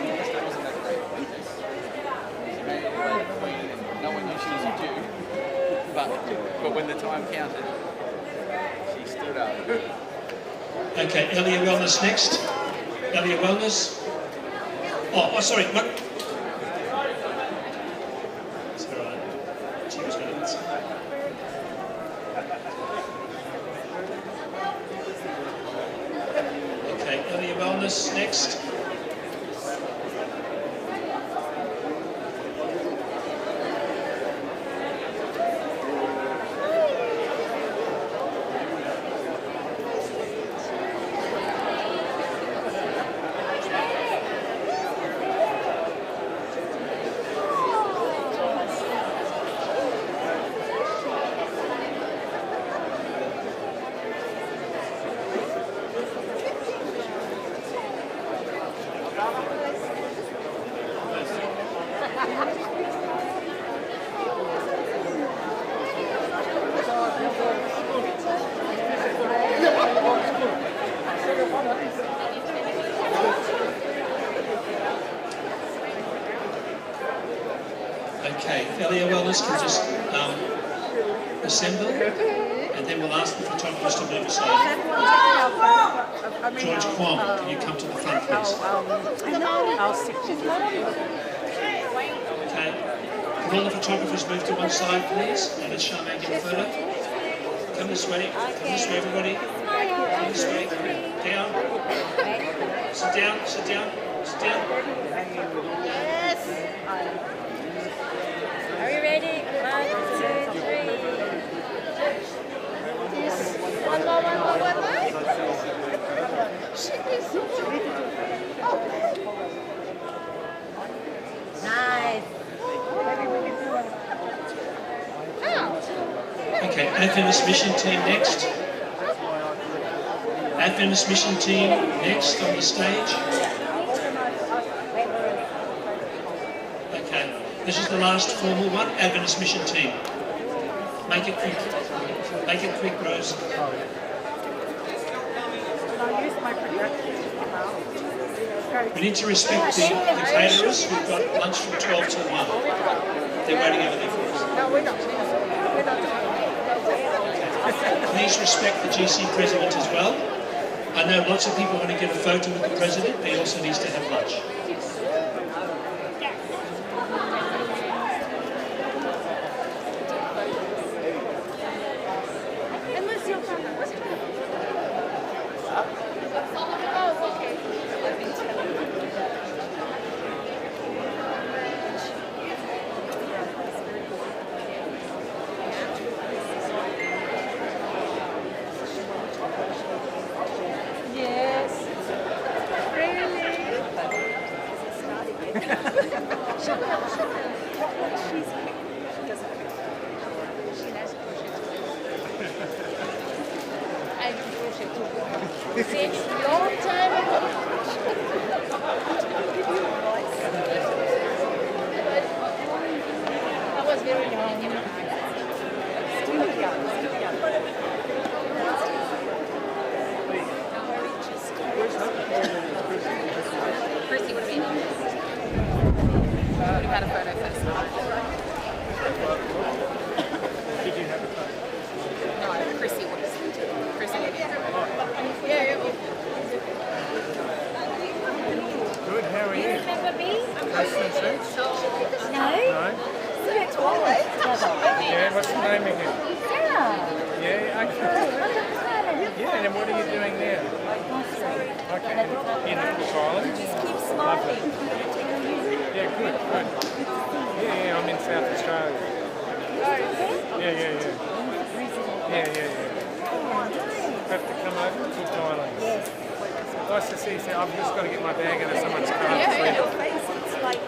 No one knew she was due, but when the time counted, she stood up. Okay, Elia Wellness next. Elia Wellness. Oh, sorry. What? It's all right. She was going to answer. Okay, Elia Wellness next. Okay, Elia Wellness can just assemble, and then we'll ask the photographers to move aside. George Kwong, can you come to the front, please? I'll sit with you. Okay. Can all the photographers move to one side, please? And let Charmaine get a photo. Come this way. Come this way, everybody. Come this way. Down. Sit down. Sit down. Sit down. Yes. Are you ready? 1, 2, 3. Yes. One more. Nice. Okay, Adventist Mission Team next. Adventist Mission Team next on the stage. Okay, this is the last formal one. Adventist Mission Team. Make it quick. Make it quick, Rose. We need to respect the caterers. We've got lunch from 12 till 1. They're waiting over there for us. No, we're not. Please respect the GC President as well. I know lots of people want to get a photo with the President, but he also needs to have lunch. South Australia. Yeah. Have to come over to Thailand. Yes. Nice to see you. I've just got to get my bag out of someone's car. Yeah, your face, it's like